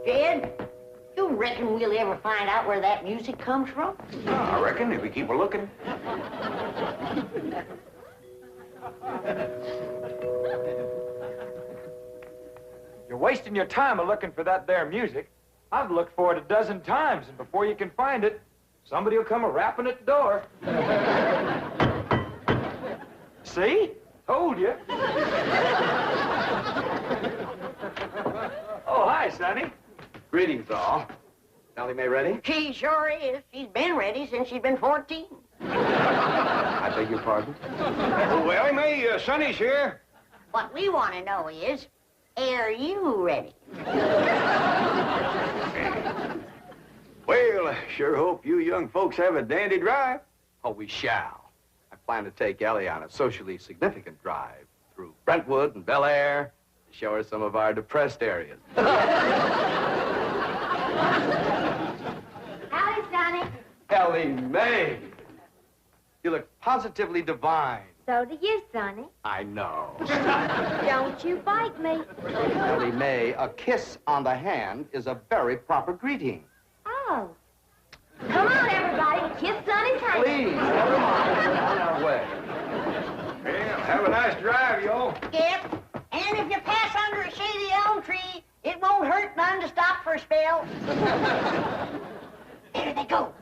Jed, you reckon we'll ever find out where that music comes from? I reckon if we keep a looking. You're wasting your time a-looking for that there music. I've looked for it a dozen times, and before you can find it, somebody will come a-rapping at the door. See? Told you. Oh, hi, Sonny. Greetings, all. Ellie Mae ready? She sure is. She's been ready since she's been 14. I beg your pardon? Oh, Ellie Mae, Sonny's here. What we want to know is, Are you ready? Well, I sure hope you young folks have a dandy drive. Oh, we shall. I plan to take Ellie on a socially significant drive through Brentwood and Bel Air to show her some of our depressed areas. Howdy, Sonny. Ellie Mae! You look positively divine. So do you, Sonny. I know. Don't you bite me. Ellie Mae, a kiss on the hand is a very proper greeting. Oh. Come on, everybody. Kiss Sonny's hand. Please, never mind. We're on our way. Well, have a nice drive, y'all. Yep. And if you pass under a shady elm tree, it won't hurt none to stop for a spell. There they go.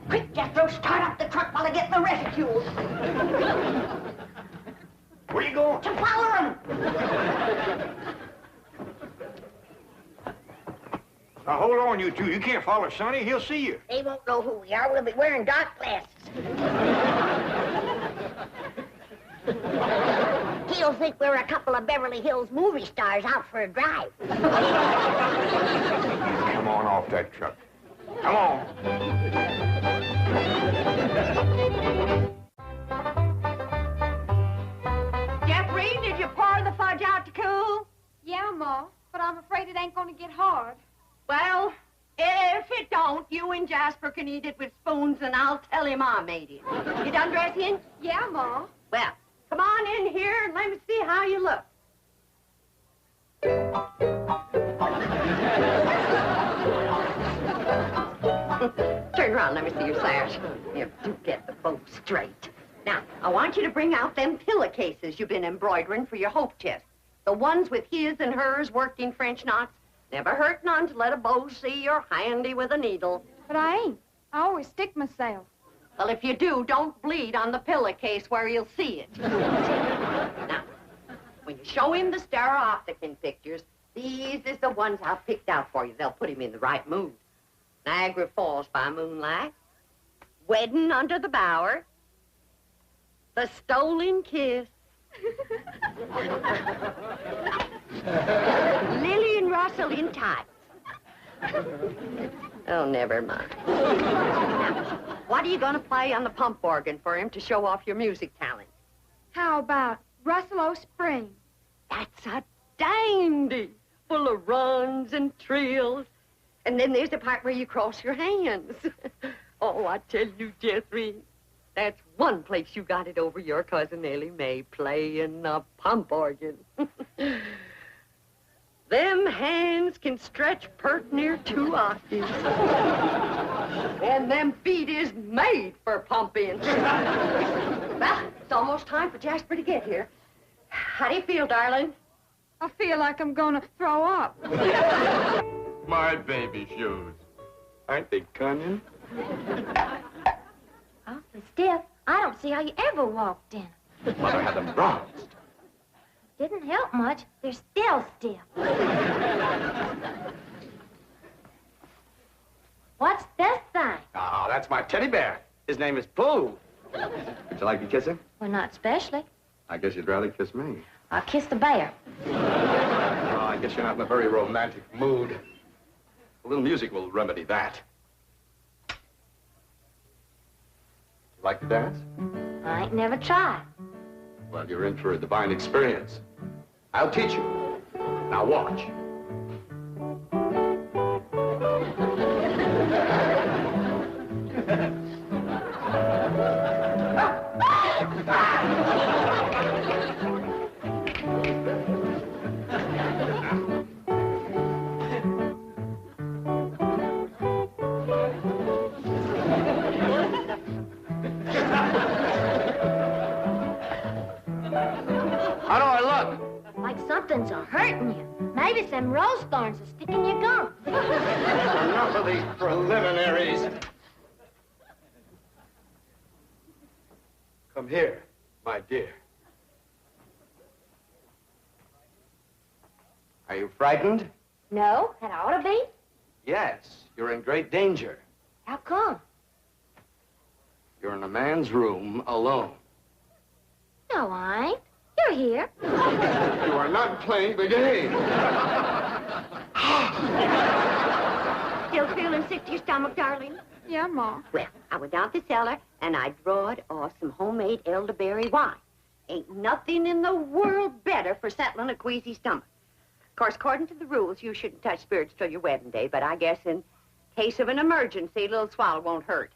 Quick, Jethro, start up the truck while I get the reticule. Where you going? To follow them. Now, hold on, you two. You can't follow Sonny. He'll see you. They won't know who we are. We'll be wearing dark glasses. He'll think we're a couple of Beverly Hills movie stars out for a drive. Come on off that truck. Come on. Jeffrey, did you pour the fudge out to cool? Yeah, Ma, but I'm afraid it ain't gonna get hard. Well, if it don't, you and Jasper can eat it with spoons, and I'll tell him I made it. You done dressing? Yeah, Ma. Well, come on in here and let me see how you look. Turn around, let me see your sash. You do get the bow straight. Now, I want you to bring out them pillowcases you've been embroidering for your hope chest. The ones with his and hers worked in French knots. Never hurt none to let a beau see you're handy with a needle. But I ain't. I always stick myself. Well, if you do, don't bleed on the pillowcase where you'll see it. Now, when you show him the stereopticon pictures, these is the ones I've picked out for you. They'll put him in the right mood. Niagara Falls by moonlight, Wedding under the bower, The Stolen Kiss, Lily and Russell in tights. Oh, never mind. Now, what are you going to play on the pump organ for him to show off your music talent? How about Russell O'Spring? That's a dandy, full of runs and trills. And then there's the part where you cross your hands. Oh, I tell you, Jeffrey, that's one place you got it over your cousin Ellie Mae, playing the pump organ. Them hands can stretch pert near 2 octaves. And them feet is made for pumping. Well, it's almost time for Jasper to get here. How do you feel, darling? I feel like I'm gonna throw up. My baby shoes. Aren't they cunning? Awfully stiff. I don't see how you ever walked in. Mother had them bronzed. Didn't help much. They're still stiff. What's this thing? Oh, that's my teddy bear. His name is Pooh. Would you like to kiss him? Well, not especially. I guess you'd rather kiss me. I'll kiss the bear. Oh, I guess you're not in a very romantic mood. A little music will remedy that. You like to dance? I ain't never tried. Well, you're in for a divine experience. I'll teach you. Now watch. How do I look? Like something's hurting you. Maybe some rose thorns are sticking your gum. Enough of these preliminaries. Come here, my dear. Are you frightened? No, and I ought to be. Yes, you're in great danger. How come? You're in a man's room alone. No, I ain't. You're here. You are not playing the game. Still feeling sick to your stomach, darling? Yeah, Ma. Well, I went down to the cellar and I drawed off some homemade elderberry wine. Ain't nothing in the world better for settling a queasy stomach. Of course, according to the rules, you shouldn't touch spirits till your wedding day, but I guess in case of an emergency, a little swallow won't hurt.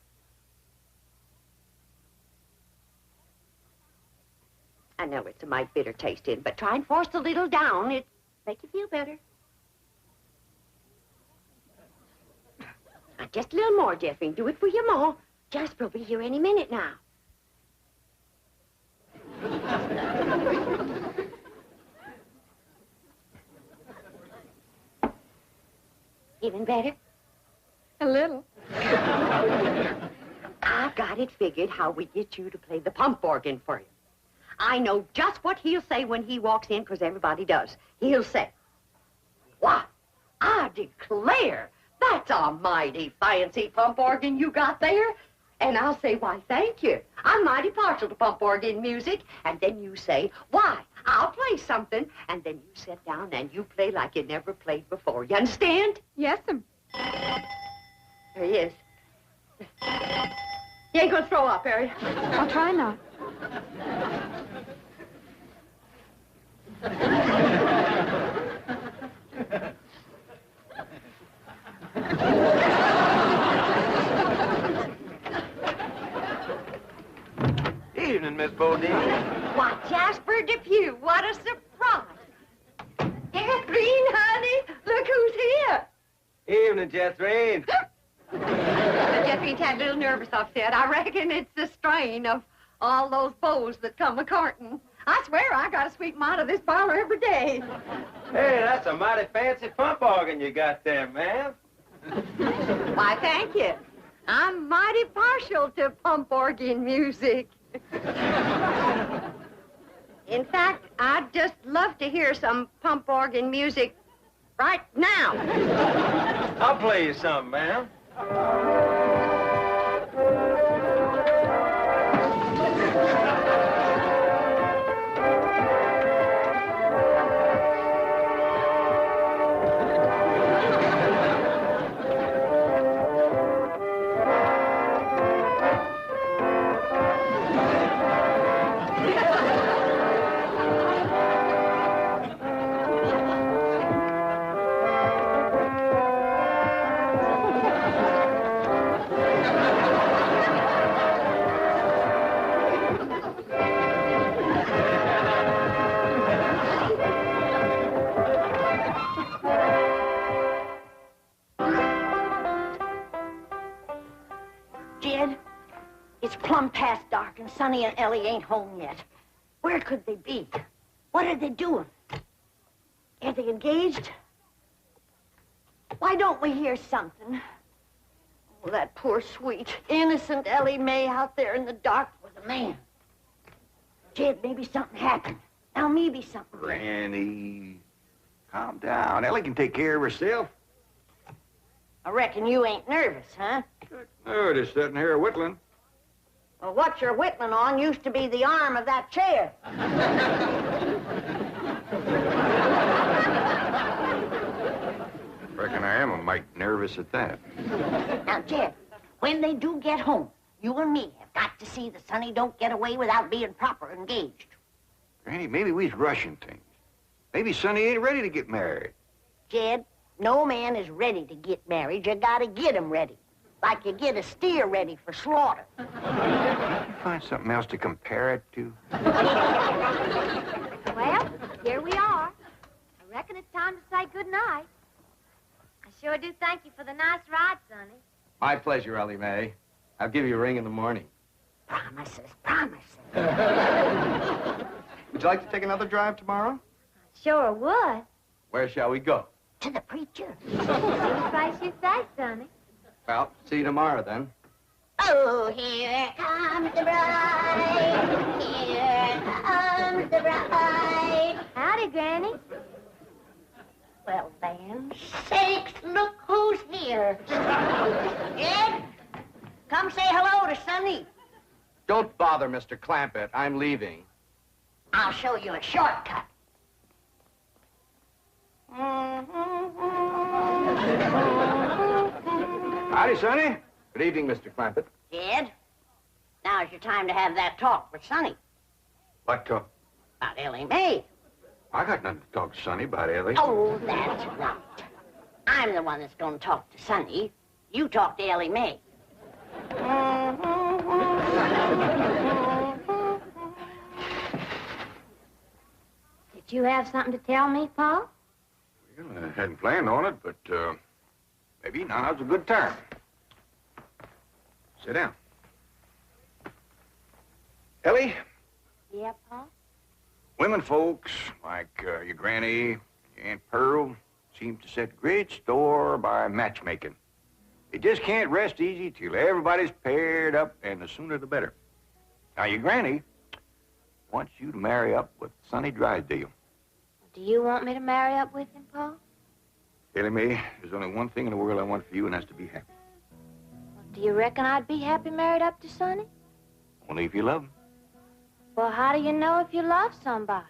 I know it's a mite bitter tasting, but try and force a little down. It'll make you feel better. Now, just a little more, Jeffrey. Do it for your ma. Jasper will be here any minute now. Even better? A little. I've got it figured how we get you to play the pump organ for him. I know just what he'll say when he walks in, because everybody does. He'll say, "Why, I declare, that's a mighty fancy pump organ you got there." And I'll say, "Why, thank you. I'm mighty partial to pump organ music." And then you say, "Why, I'll play something." And then you sit down and you play like you never played before. You understand? Yes'm. There he is. You ain't gonna throw up, are you? I'll try not. Evening, Miss Bodine. Why, Jasper Depew, what a surprise. Catherine, honey, look who's here. Evening, Jethrine. Jeffrey's had a little nervous upset. I reckon it's the strain of all those beaux that come a-courting. I swear I gotta sweep them out of this parlor every day. Hey, that's a mighty fancy pump organ you got there, ma'am. Why, thank you. I'm mighty partial to pump organ music. In fact, I'd just love to hear some pump organ music right now. I'll play you something, ma'am. Past dark, and Sonny and Ellie ain't home yet. Where could they be? What are they doing? Are they engaged? Why don't we hear something? Oh, that poor, sweet, innocent Ellie Mae out there in the dark with a man. Jed, maybe something happened. Now maybe something. Granny, calm down. Ellie can take care of herself. I reckon you ain't nervous, huh? Oh, just sitting here whittling. Well, what you're whittling on used to be the arm of that chair. Reckon I am a mite nervous at that. Now, Jed, when they do get home, you and me have got to see that Sonny don't get away without being proper engaged. Granny, maybe we's rushing things. Maybe Sonny ain't ready to get married. Jed, no man is ready to get married. You gotta get him ready. Like you get a steer ready for slaughter. Can you find something else to compare it to? Well, here we are. I reckon it's time to say goodnight. I sure do thank you for the nice ride, Sonny. My pleasure, Ellie Mae. I'll give you a ring in the morning. Promises, promises. Would you like to take another drive tomorrow? Sure would. Where shall we go? To the preacher. Any place you say, Sonny. Well, see you tomorrow, then. Oh, here comes the bride. Here comes the bride. Howdy, Granny. Well, then, sakes, look who's here. Ed, come say hello to Sonny. Don't bother, Mr. Clampett. I'm leaving. I'll show you a shortcut. Howdy, Sonny. Good evening, Mr. Clampett. Jed, now's your time to have that talk with Sonny What talk? about Ellie Mae. I got nothing to talk to Sonny about, Ellie. Oh, that's right. I'm the one that's going to talk to Sonny. You talk to Ellie Mae. Did you have something to tell me, Paul? Well, I hadn't planned on it, but maybe now's a good time. Sit down. Ellie, Yeah, Paul? women folks like your granny, your Aunt Pearl, seem to set great store by matchmaking. They just can't rest easy till everybody's paired up, and the sooner the better. Now, your granny wants you to marry up with Sonny Drysdale. Do you want me to marry up with him, Paul? Ellie Mae, there's only one thing in the world I want for you, and that's to be happy. Do you reckon I'd be happy married up to Sonny? Only if you love him. Well, how do you know if you love somebody?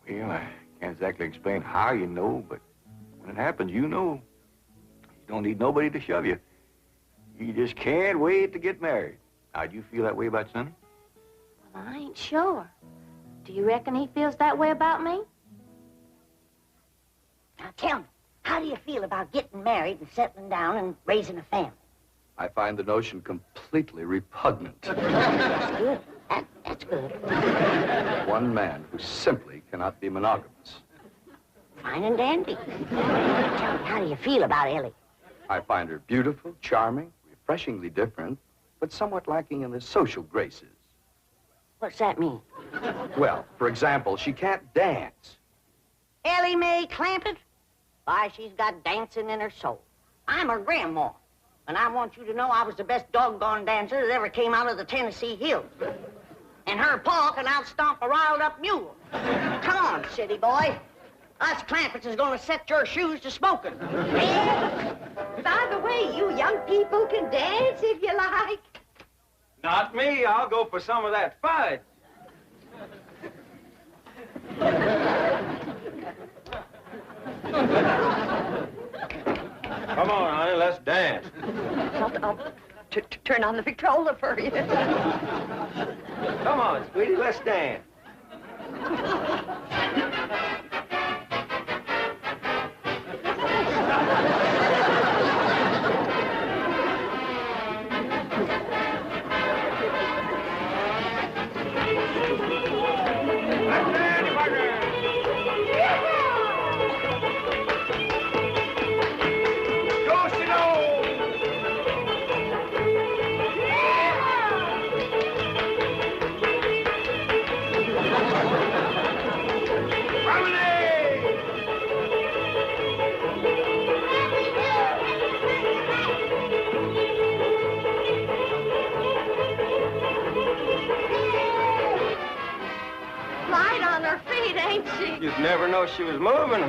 Well, I can't exactly explain how you know, but when it happens, you know. You don't need nobody to shove you. You just can't wait to get married. Now, do you feel that way about Sonny? Well, I ain't sure. Do you reckon he feels that way about me? Now tell me, how do you feel about getting married and settling down and raising a family? I find the notion completely repugnant. That's good. That's good. One man who simply cannot be monogamous. Fine and dandy. Tell me, how do you feel about Ellie? I find her beautiful, charming, refreshingly different, but somewhat lacking in the social graces. What's that mean? Well, for example, she can't dance. Ellie Mae Clampett? Why, she's got dancing in her soul. I'm her grandma, and I want you to know I was the best doggone dancer that ever came out of the Tennessee hills. And her pa can outstomp a riled-up mule. Come on, city boy. Us Clampetts is gonna set your shoes to smoking. By the way, you young people can dance if you like. Not me. I'll go for some of that fudge. Come on, honey, let's dance. I'll turn on the Victrola for you. Come on, sweetie, let's dance. Light on her feet, ain't she? You'd never know she was moving.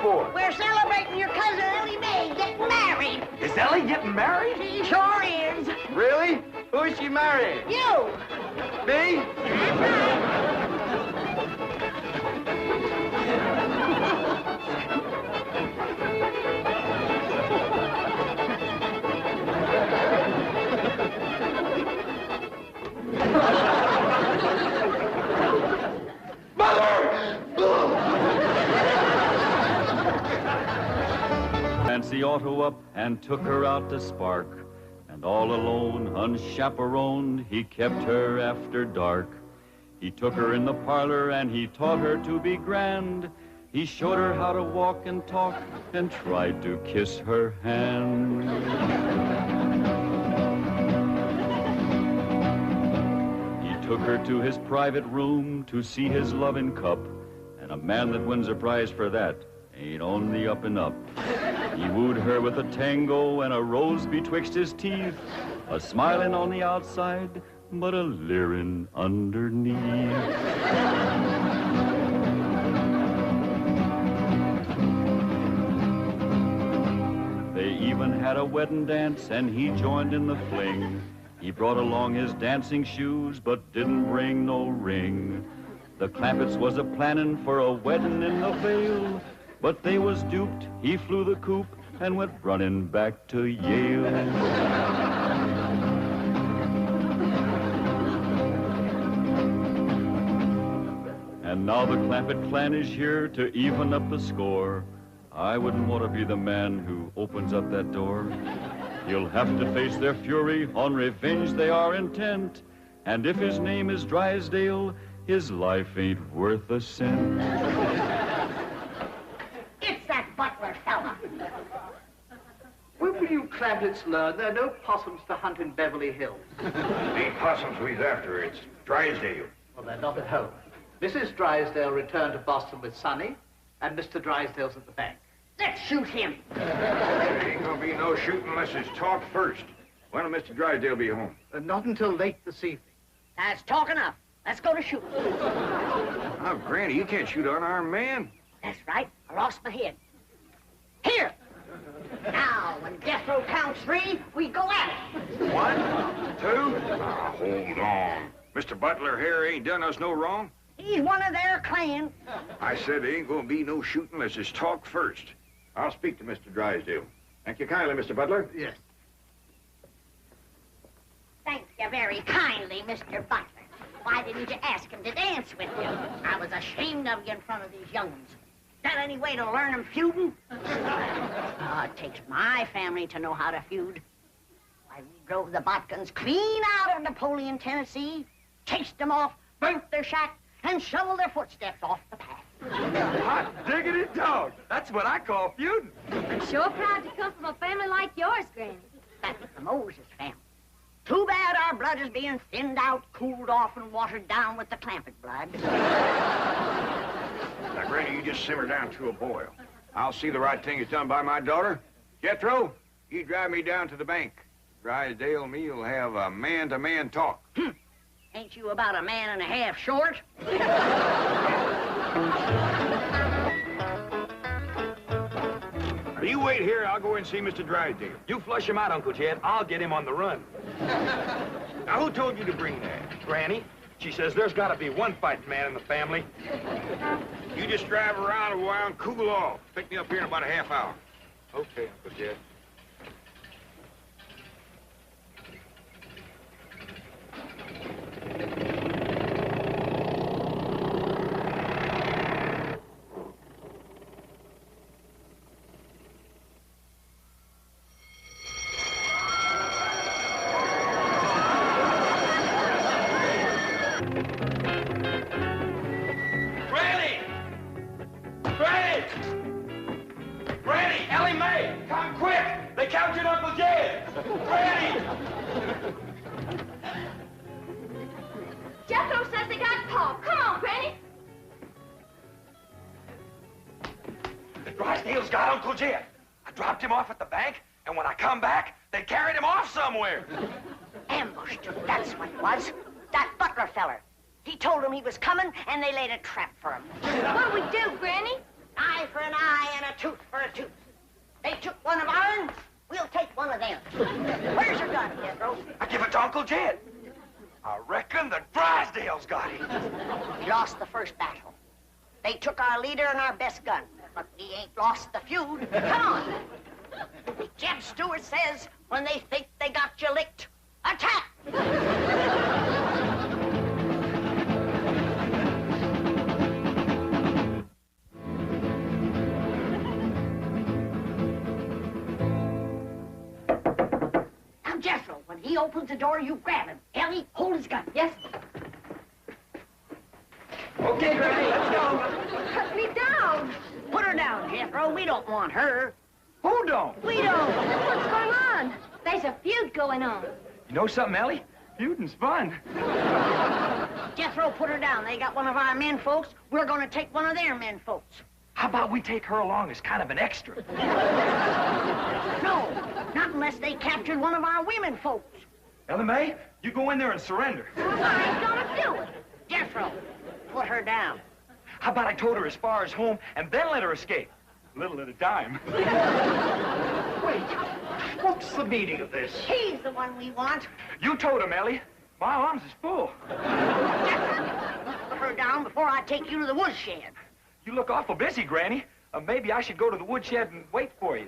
For? We're celebrating your cousin Ellie Mae getting married. Is Ellie getting married? She sure is. Really? Who is she marrying? You. Me? Fancy auto up and took her out to spark. And all alone, unchaperoned, he kept her after dark. He took her in the parlor and he taught her to be grand. He showed her how to walk and talk and tried to kiss her hand. He took her to his private room to see his loving cup. And a man that wins a prize for that ain't on the up and up. He wooed her with a tango and a rose betwixt his teeth, a smiling on the outside, but a leering underneath. They even had a wedding dance, and he joined in the fling. He brought along his dancing shoes, but didn't bring no ring. The Clampetts was a-planning for a wedding in the Vale, but they was duped. He flew the coop and went running back to Yale. And now the Clampett clan is here to even up the score. I wouldn't want to be the man who opens up that door. He'll have to face their fury, on revenge they are intent. And if his name is Drysdale, his life ain't worth a cent. It's that butler fella. When will you Clampetts learn there are no possums to hunt in Beverly Hills? Ain't possums we's after, it's Drysdale. Well, they're not at home. Mrs. Drysdale returned to Boston with Sonny, and Mr. Drysdale's at the bank. Let's shoot him. There ain't gonna be no shooting unless it's talk first. When will Mr. Drysdale be home? Not until late this evening. That's talk enough. Let's go to shoot. Oh, Granny, you can't shoot an unarmed man. That's right. I lost my head. Here. Now, when death row counts 3, we go at it. 1, 2. Now, hold on. Mr. Butler here ain't done us no wrong. He's one of their clan. I said there ain't gonna be no shooting unless it's talk first. I'll speak to Mr. Drysdale. Thank you kindly, Mr. Butler. Yes. Thank you very kindly, Mr. Butler. Why didn't you ask him to dance with you? I was ashamed of you in front of these young'uns. Is that any way to learn them feuding? Oh, it takes my family to know how to feud. Why, we drove the Botkins clean out of Napoleon, Tennessee, chased them off, burnt their shack, and shoveled their footsteps off the path. Hot diggity dog. That's what I call feuding. I'm sure proud to come from a family like yours, Granny. That's the Moses family. Too bad our blood is being thinned out, cooled off, and watered down with the Clampett blood. Now, Granny, you just simmer down to a boil. I'll see the right thing is done by my daughter. Jethro, you drive me down to the bank. Drysdale and me will have a man-to-man talk. Ain't you about a man and a half short? Now, you wait here. I'll go and see Mr. Drysdale. You flush him out, Uncle Jed. I'll get him on the run. Now, who told you to bring that? Granny, she says there's got to be one fighting man in the family. You just drive around a while and cool off. Pick me up here in about a half hour. Okay, Uncle Jed. Jethro says they got Paul. Come on, Granny. Drysdale's got Uncle Jed. I dropped him off at the bank, and when I come back, they carried him off somewhere. Ambushed him, that's what it was. That Butler feller. He told them he was coming, and they laid a trap for him. What'll we do, Granny? Eye for an eye and a tooth for a tooth. They took one of ours, we'll take one of them. Where's your gun, Jethro? I give it to Uncle Jed. I reckon the Drysdale's got it. We lost the first battle. They took our leader and our best gun, but we ain't lost the feud. Come on. Jeb Stewart says, when they think they got you licked, attack! He opens the door, you grab him. Ellie, hold his gun. Yes. Okay, Granny, let's go. Cut me down. Put her down, Jethro. We don't want her. Who don't? We don't. What's going on? There's a feud going on. You know something, Ellie? Feuding's fun. Jethro, put her down. They got one of our men folks. We're going to take one of their men folks. How about we take her along as kind of an extra? No, not unless they captured one of our women folks. Ellie Mae, you go in there and surrender. I ain't gonna do it. Jethro, put her down. How about I towed her as far as home and then let her escape? A little at a time. Wait, what's the meaning of this? He's the one we want. You towed him, Ellie. My arms is full. Put her down before I take you to the woodshed. You look awful busy, Granny. Maybe I should go to the woodshed and wait for you.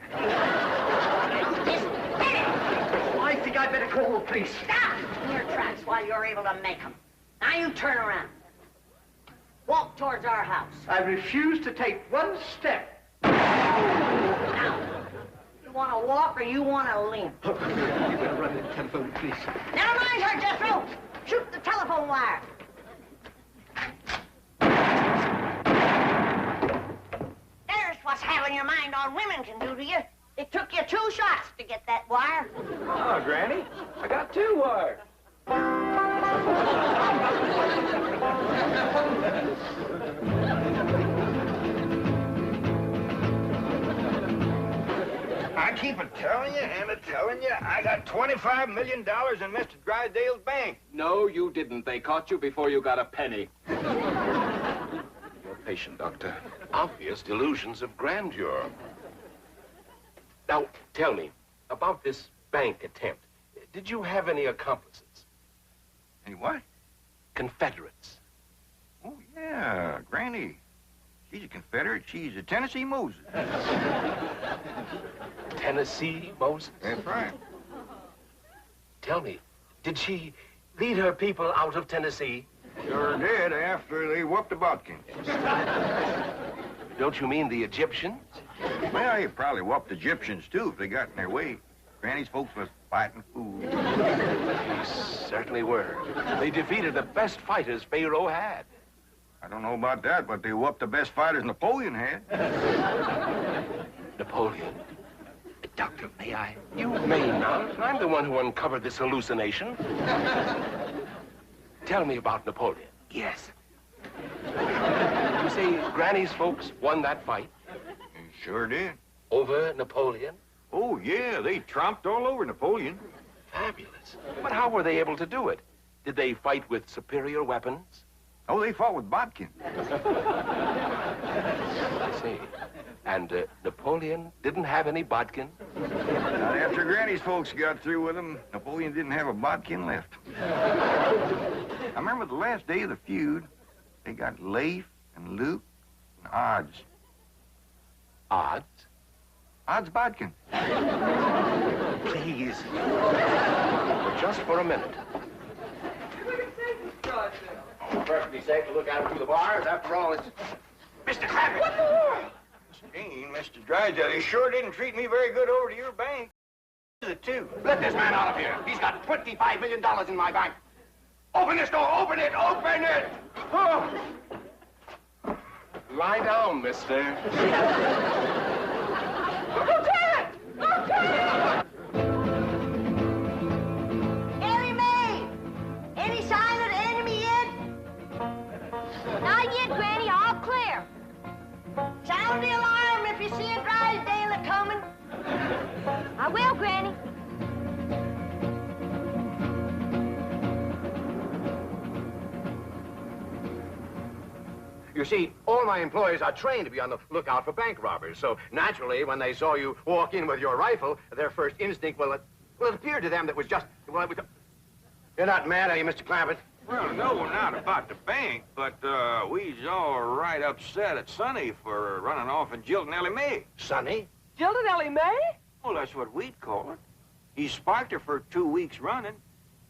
I think I better call the police. Stop your tracks while you're able to make them. Now you turn around. Walk towards our house. I refuse to take one step. Now, you want to walk or you want to limp? You better run the telephone, please. Never mind her, Jethro. Shoot the telephone wire. There's what's having your mind on women can do to you. It took you 2 shots to get that wire. Oh, Granny, I got 2 wires. I keep telling you and telling you, I got $25 million in Mr. Drysdale's bank. No, you didn't. They caught you before you got a penny. You're patient, Doctor. Obvious delusions of grandeur. Now, tell me, about this bank attempt, did you have any accomplices? Any what? Confederates. Oh, yeah, Granny. She's a Confederate. She's a Tennessee Moses. Tennessee Moses? That's right. Tell me, did she lead her people out of Tennessee? Sure did, after they whooped the Botkins. Don't you mean the Egyptians? Well, they probably whooped the Egyptians, too, if they got in their way. Granny's folks was fighting fools. They certainly were. They defeated the best fighters Pharaoh had. I don't know about that, but they whooped the best fighters Napoleon had. Napoleon? Doctor, may I? You may not. I'm the one who uncovered this hallucination. Tell me about Napoleon. Yes. You say Granny's folks won that fight? Sure did. Over Napoleon? Oh, yeah, they tromped all over Napoleon. Fabulous. But how were they able to do it? Did they fight with superior weapons? Oh, they fought with Botkins. I see. And Napoleon didn't have any bodkin? Not after Granny's folks got through with him, Napoleon didn't have a bodkin left. I remember the last day of the feud, they got Leif and Luke and Odds. Odds? Odds Bodkin. Please. But just for a minute. Perfectly safe to look out through the bars. After all, it's... Mr. Clappett! What the world? Gene, Mr. Drysdale, he sure didn't treat me very good over to your bank. Too. Let this man out of here. He's got $25 million in my bank. Open this door. Open it. Open it. Oh. Lie down, mister. Lieutenant! Lieutenant! Ellie Mae! Any sign of the enemy yet? Not yet, Granny. All clear. Sound the alarm if you see a Drysdale a-coming. I will, Granny. You see, all my employees are trained to be on the lookout for bank robbers. So naturally, when they saw you walk in with your rifle, their first instinct, well, it appeared to them that was just... Well, it was... You're not mad, are you, Mr. Clampett? Well, no, not about the bank, but we's all right upset at Sonny for running off and jilting Ellie Mae. Sonny? Jilted Ellie Mae? Well, that's what we'd call it. He sparked her for 2 weeks running.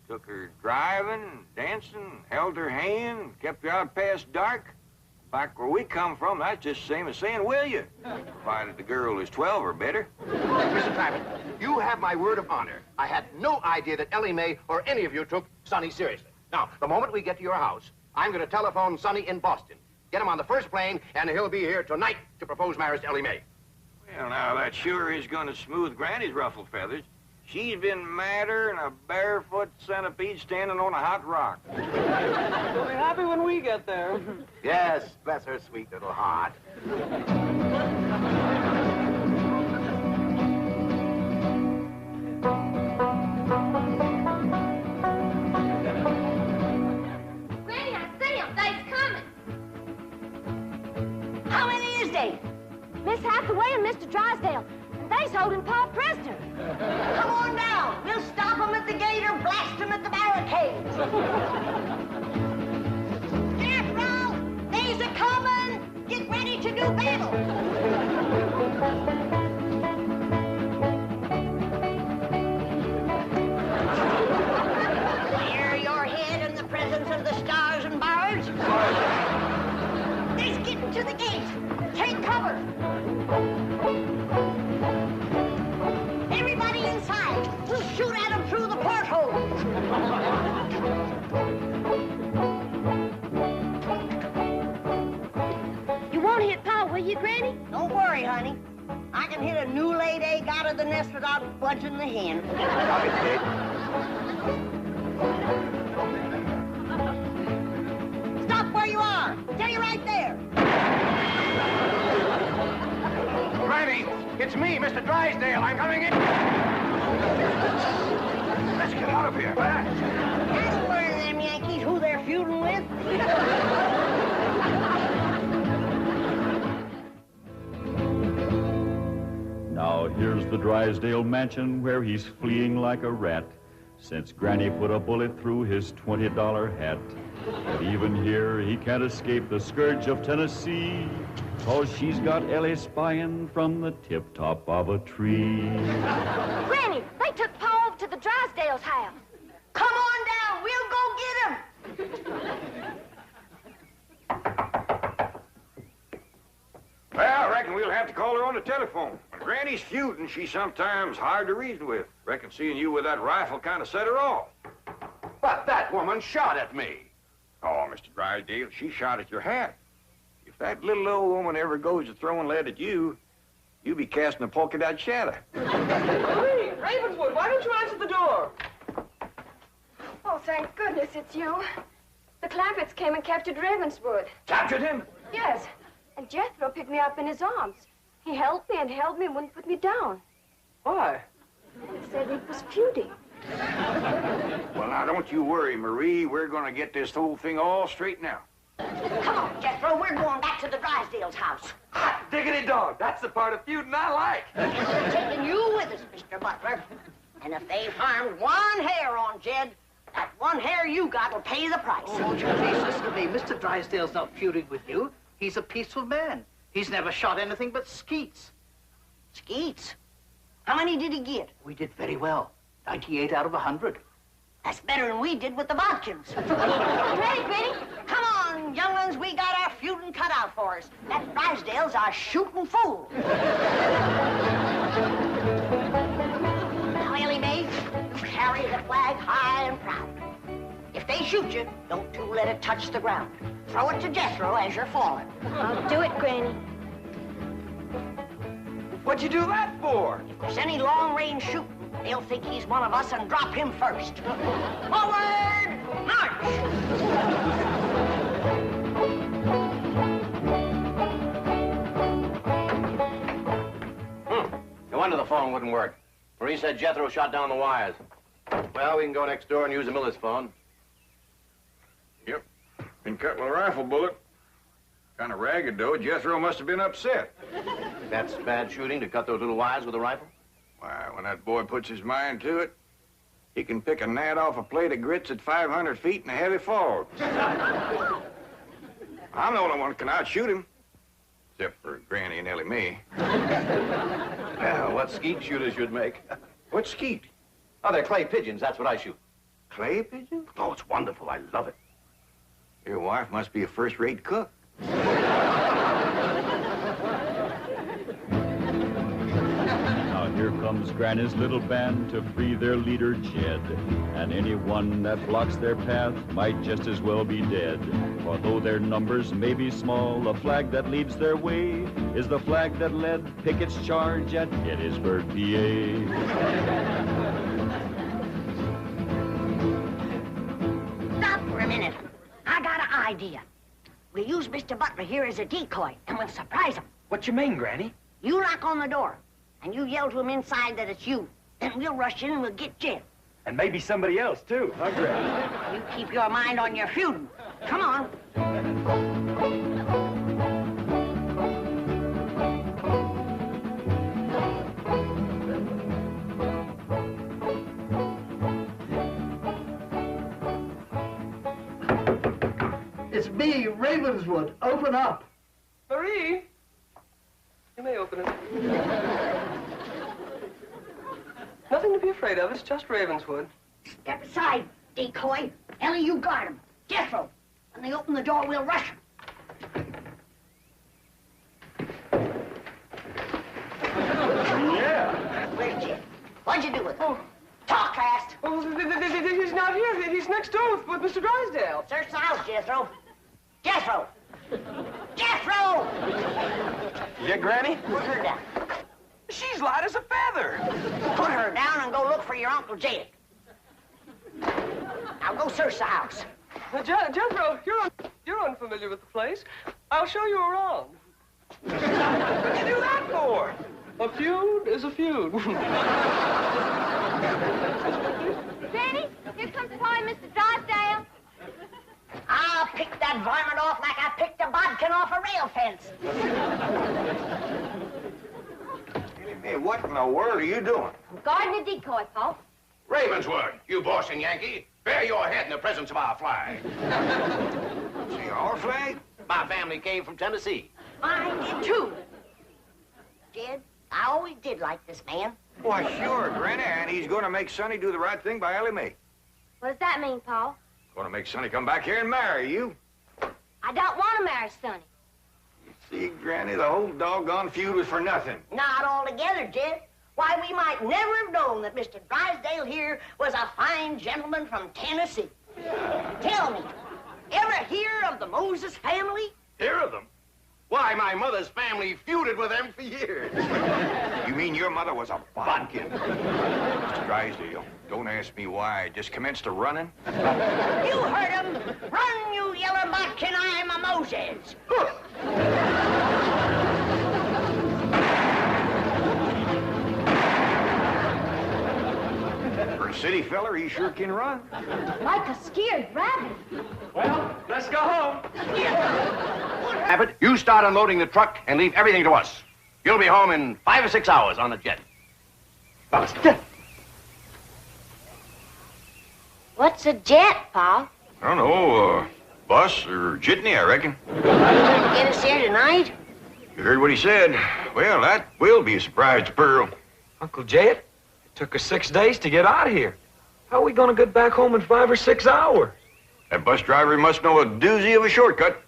Took her driving, dancing, held her hand, kept her out past dark. Back where we come from, that's just the same as saying, will you? Provided the girl is 12 or better. Mr. Clappett, you have my word of honor. I had no idea that Ellie Mae or any of you took Sonny seriously. Now, the moment we get to your house, I'm going to telephone Sonny in Boston. Get him on the first plane, and he'll be here tonight to propose marriage to Ellie Mae. Well, now, that sure is going to smooth Granny's ruffled feathers. She's been madder than a barefoot centipede standing on a hot rock. We'll be happy when we get there. Yes, bless her sweet little heart. Granny, I see him. They's coming. How many is they? Miss Hathaway and Mr. Drysdale. And they's holding Pa prisoner. Come on down. We'll stop them at the gate or blast them at the barricades. Jethro, they's a-coming. Get ready to do battle. Clear your head in the presence of the stars and bars. They's getting to the gate. Take cover. Everybody inside. We'll shoot at them through the porthole. You won't hit Pa, will you, Granny? Don't worry, honey. I can hit a new laid egg out of the nest without budging the hen. Stop where you are. Stay right there. Granny, it's me, Mr. Drysdale. I'm coming in. Let's get out of here. Don't worry, them Yankees, who they're feuding with. Now here's the Drysdale mansion where he's fleeing like a rat since Granny put a bullet through his $20 hat. But even here, he can't escape the scourge of Tennessee, 'cause she's got Ellie spying from the tip-top of a tree. Granny, they took Pa over to the Drysdale's house. Come on down. We'll go get him. Well, I reckon we'll have to call her on the telephone. When Granny's feuding, she's sometimes hard to reason with. Reckon seeing you with that rifle kind of set her off. But that woman shot at me. Oh, Mr. Drysdale, she shot at your hat. If that little old woman ever goes to throwing lead at you, you'll be casting a polka dot shadow. Marie, Ravenswood, why don't you answer the door? Oh, thank goodness it's you. The Clampetts came and captured Ravenswood. Captured him? Yes. And Jethro picked me up in his arms. He held me and wouldn't put me down. Why? He said he was feuding. Well, now, don't you worry, Marie. We're going to get this whole thing all straightened out. Come on, Jethro. We're going back to the Drysdale's house. Hot diggity dog. That's the part of feuding I like. We're taking you with us, Mr. Butler. And if they've harmed one hair on Jed, that one hair you got will pay the price. Oh, won't you please listen to me? Mr. Drysdale's not feuding with you. He's a peaceful man. He's never shot anything but skeets. Skeets? How many did he get? We did very well. 98 out of 100. That's better than we did with the Vodkins. Ready, Granny? Come on, younglings. We got our feuding cut out for us. That Drysdale's our shooting fool. Now, Ellie Mae, you carry the flag high and proud. If they shoot you, don't you let it touch the ground. Throw it to Jethro as you're falling. I'll do it, Granny. What'd you do that for? If there's any long-range shooting, they'll think he's one of us and drop him first. Forward, march! No wonder the phone wouldn't work. Marie said Jethro shot down the wires. Well, we can go next door and use the Miller's phone. Yep. Been cut with a rifle bullet. Kind of ragged, though. Jethro must have been upset. That's bad shooting, to cut those little wires with a rifle? Why, when that boy puts his mind to it, he can pick a gnat off a plate of grits at 500 feet in a heavy fog. I'm the only one who can outshoot him. Except for Granny and Ellie Mae. Well, what skeet shooters you'd make. What skeet? Oh, they're clay pigeons. That's what I shoot. Clay pigeons? Oh, it's wonderful. I love it. Your wife must be a first-rate cook. Now here comes Granny's little band to free their leader, Jed. And anyone that blocks their path might just as well be dead. For though their numbers may be small, the flag that leads their way is the flag that led Pickett's charge at Gettysburg, PA. Stop for a minute. I got an idea. We use Mr. Butler here as a decoy, and we'll surprise him. What you mean, Granny? You knock on the door, and you yell to him inside that it's you. Then we'll rush in and we'll get Jed. And maybe somebody else, too, huh, Granny? You keep your mind on your feuding. Come on. It's me, Ravenswood. Open up. Marie, you may open it. Nothing to be afraid of. It's just Ravenswood. Step aside, decoy. Ellie, you guard him. Jethro. When they open the door, we'll rush him. Yeah. Where's Jed? What'd you do with him? Talk fast. Oh, he's not here. He's next door with Mr. Drysdale. Search the house, Jethro. Jethro! Jethro! You get Granny? Put her down. She's light as a feather. Put her down and go look for your Uncle Jed. Now go search the house. Jethro, you're unfamiliar with the place. I'll show you around. What'd you do that for? A feud is a feud. Granny, here comes Pa and Mr. Drysdale. I'll pick that varmint off like I picked a bodkin off a rail fence. Hey, what in the world are you doing? Guarding a decoy, Pa. Ravenswood, you Boston Yankee, bear your head in the presence of our flag. See, our flag? My family came from Tennessee. Mine did too. Jed, I always did like this man. Why, sure, Granny, and he's going to make Sonny do the right thing by Ellie Mae. What does that mean, Pa? Going to make Sonny come back here and marry you. I don't want to marry Sonny. See, Granny, the whole doggone feud was for nothing. Not altogether, Jed. Why, we might never have known that Mr. Drysdale here was a fine gentleman from Tennessee. Tell me, ever hear of the Moses family? Hear of them? Why, my mother's family feuded with them for years. You mean your mother was a bodkin? Mr. Drysdale, don't ask me why. I just commenced a running. You heard him. Run, you yellow bodkin, I'm a Moses. For a city feller, he sure can run. Like a scared rabbit. Well, let's go home. Abbott, you start unloading the truck and leave everything to us. You'll be home in 5 or 6 hours on the jet. What's a jet, Pa? I don't know, bus or jitney, I reckon. Get us there tonight? You heard what he said. Well, that will be a surprise to Pearl. Uncle Jed, it took us 6 days to get out of here. How are we going to get back home in 5 or 6 hours? That bus driver must know a doozy of a shortcut.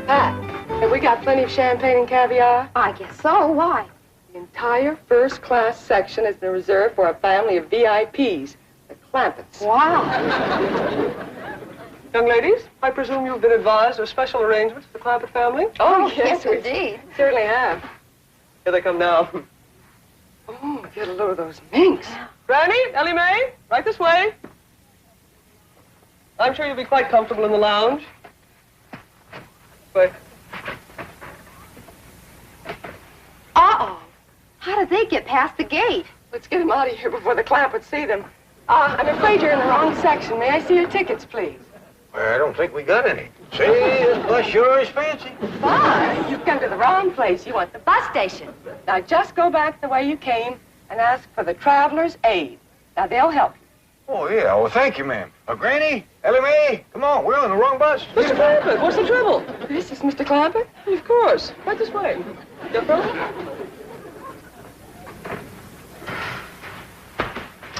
Pat, have we got plenty of champagne and caviar? I guess so. Why? The entire first-class section has been reserved for a family of VIPs, the Clampetts. Wow. Young ladies, I presume you've been advised of special arrangements for the Clampett family? Oh, yes, we indeed. certainly have. Here they come now. Oh, get a load of those minks. Granny, Ellie Mae, right this way. I'm sure you'll be quite comfortable in the lounge. Wait. Uh-oh. How did they get past the gate? Let's get them out of here before the Clampetts see them. I'm afraid you're in the wrong section. May I see your tickets, please? Well, I don't think we got any. See, this bus sure is fancy. Why? You've come to the wrong place. You want the bus station. Now, just go back the way you came and ask for the Traveler's Aid. Now, they'll help you. Oh, yeah. Well, thank you, ma'am. Granny, Ellie Mae, come on. We're on the wrong bus. Mr. Clampett, what's the trouble? This is Mr. Clampett? Of course. Right this way. Jethro?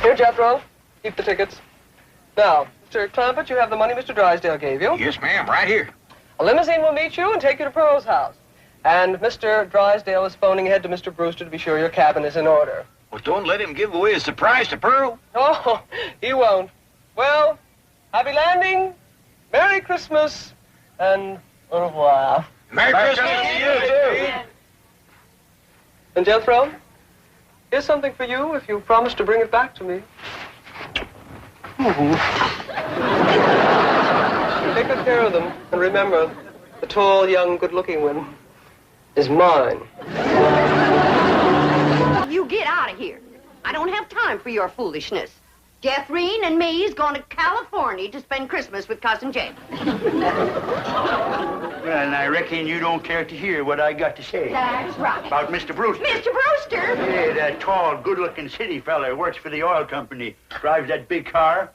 Here, Jethro. Keep the tickets. Now, Mr. Clampett, you have the money Mr. Drysdale gave you. Yes, ma'am, right here. A limousine will meet you and take you to Pearl's house. And Mr. Drysdale is phoning ahead to Mr. Brewster to be sure your cabin is in order. Well, don't let him give away a surprise to Pearl. Oh, he won't. Well, happy landing, Merry Christmas, and au revoir. Merry Christmas to you, too. And Jethro, here's something for you if you promise to bring it back to me. Take good care of them, and remember, the tall, young, good-looking one is mine. You get out of here. I don't have time for your foolishness. Jethrine and me's going to California to spend Christmas with Cousin Jane. Well, and I reckon you don't care to hear what I got to say. That's right. About Mr. Brewster. Mr. Brewster? Yeah, that tall, good-looking city fella works for the oil company. Drives that big car.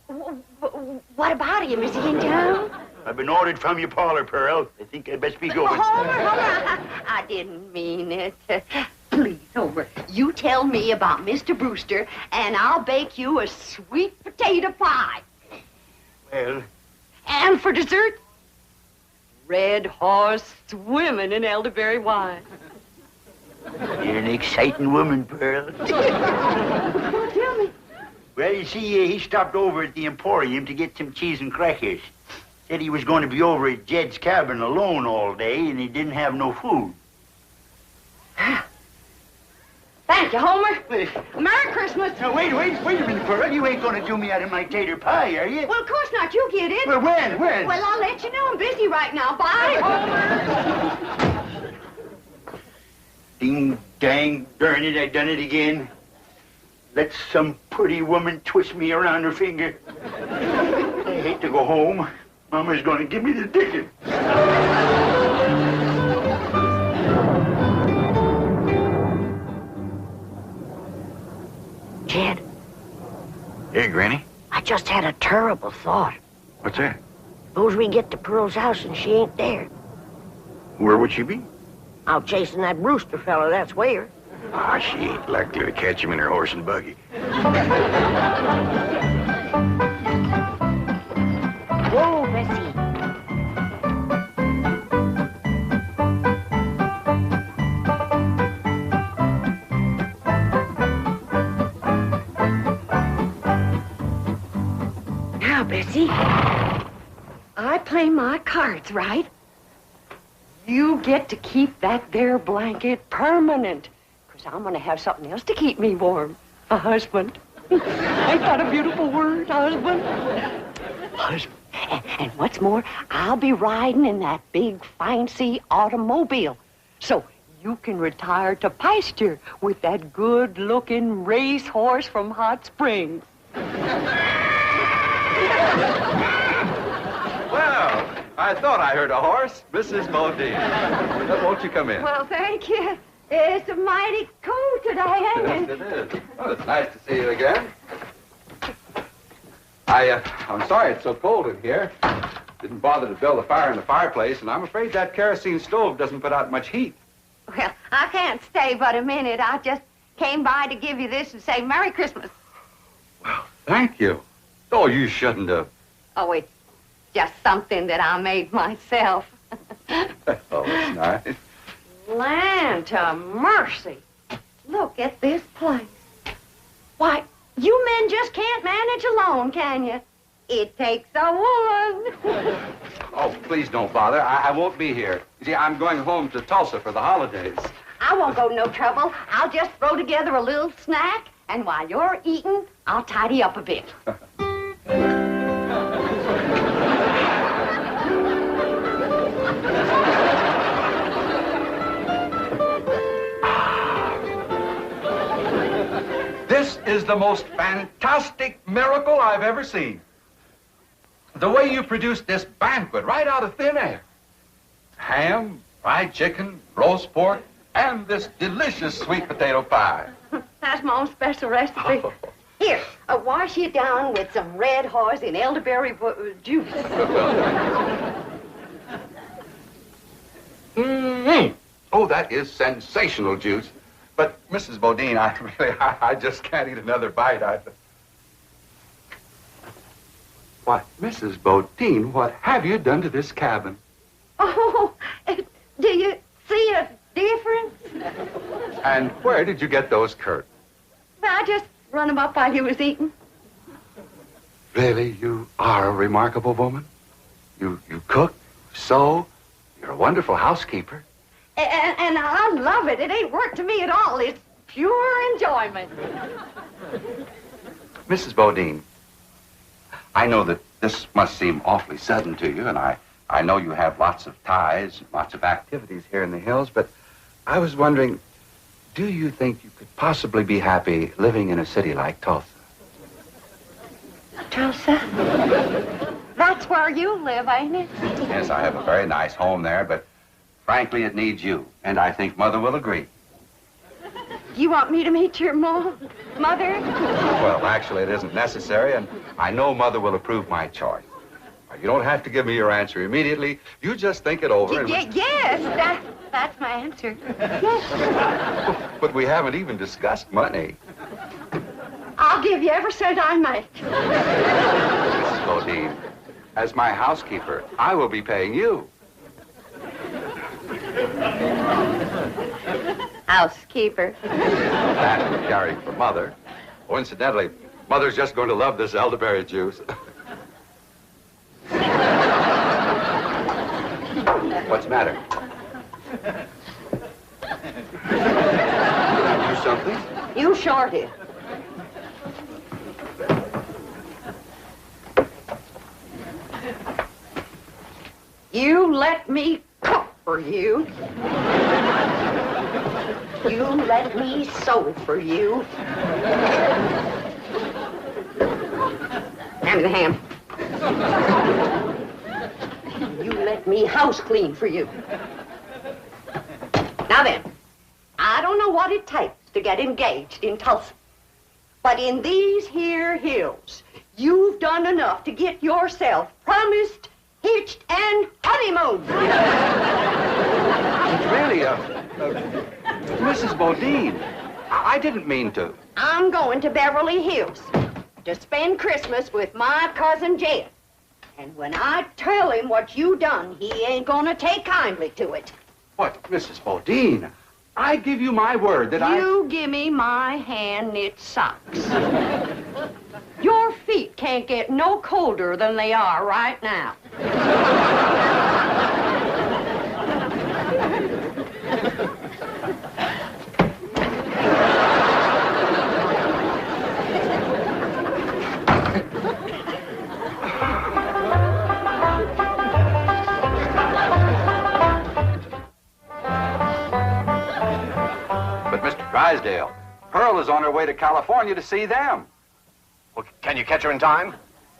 What about him? Is he in town? I've been ordered from your parlor, Pearl. I think I'd best be going. Homer, I didn't mean it. Please, Homer, you tell me about Mr. Brewster, and I'll bake you a sweet potato pie. Well... And for dessert, red horse swimming in elderberry wine. You're an exciting woman, Pearl. Tell me. Well, you see, he stopped over at the Emporium to get some cheese and crackers. Said he was going to be over at Jed's cabin alone all day, and he didn't have no food. Thank you, Homer. Merry Christmas. Now, wait a minute, Pearl. You ain't going to do me out of my tater pie, are you? Well, of course not. You get it. Well, when? Well, I'll let you know. I'm busy right now. Bye, Homer. Ding, dang, darn it, I done it again. Let some pretty woman twist me around her finger. I hate to go home. Mama's going to give me the ticket. Jed. Hey, Granny. I just had a terrible thought. What's that? Suppose we get to Pearl's house and she ain't there. Where would she be? Out chasing that Brewster fella, that's where. Ah, she ain't likely to catch him in her horse and buggy. Whoa, Bessie. Now, Bessie, I play my cards right. You get to keep that there blanket permanent, because I'm going to have something else to keep me warm. A husband. Ain't that a beautiful word, husband? Husband. And what's more, I'll be riding in that big, fancy automobile. So you can retire to pasture with that good-looking racehorse from Hot Springs. Well, I thought I heard a horse. Mrs. Modine. Won't you come in? Well, thank you. It's mighty cool today, ain't Yes, it? it is. Well, it's nice to see you again. I'm sorry it's so cold in here. Didn't bother to build a fire in the fireplace, and I'm afraid that kerosene stove doesn't put out much heat. Well, I can't stay but a minute. I just came by to give you this and say Merry Christmas. Thank you. Oh, you shouldn't have. Oh, it's just something that I made myself. Oh, that's nice. Land to mercy. Look at this place. Why, you men just can't manage alone, can you? It takes a woman. Oh, please don't bother. I won't be here. You see, I'm going home to Tulsa for the holidays. I won't go no trouble. I'll just throw together a little snack, and while you're eating, I'll tidy up a bit. This is the most fantastic miracle I've ever seen. The way you produced this banquet right out of thin air. Ham, fried chicken, roast pork, and this delicious sweet potato pie. That's my own special recipe. Here, wash it down with some red horse and elderberry juice. Mm-hmm. Oh, that is sensational juice. But, Mrs. Bodine, I just can't eat another bite. Why, Mrs. Bodine, what have you done to this cabin? Oh, do you see a difference? And where did you get those curtains? I just run them up while you was eating. Really, you are a remarkable woman. You cook, sew, you're a wonderful housekeeper. And I love it. It ain't work to me at all. It's pure enjoyment. Mrs. Bodine, I know that this must seem awfully sudden to you, and I know you have lots of ties, lots of activities here in the hills, but I was wondering, do you think you could possibly be happy living in a city like Tulsa? Tulsa? That's where you live, ain't it? Yes, I have a very nice home there, but frankly, it needs you, and I think Mother will agree. You want me to meet your mother? Well, actually, it isn't necessary, and I know Mother will approve my choice. You don't have to give me your answer immediately. You just think it over. Yes, that's my answer. Yes. But we haven't even discussed money. I'll give you every cent I make. Mrs. Bodine, as my housekeeper, I will be paying you. Housekeeper. That would carry for Mother. Oh, incidentally, Mother's just going to love this elderberry juice. What's the matter? Did I do something? You sure did. You let me cook for you. You let me sew for you. Hand me the ham. You let me house clean for you. Now then, I don't know what it takes to get engaged in Tulsa, but in these here hills, you've done enough to get yourself promised, hitched, and honeymooned. Really, Mrs. Bodine, I didn't mean to. I'm going to Beverly Hills to spend Christmas with my cousin Jed. And when I tell him what you done, he ain't gonna take kindly to it. What, Mrs. Bodine? I give you my word that You give me my hand-knit socks. Your feet can't get no colder than they are right now. Drysdale. Pearl is on her way to California to see them. Well, can you catch her in time?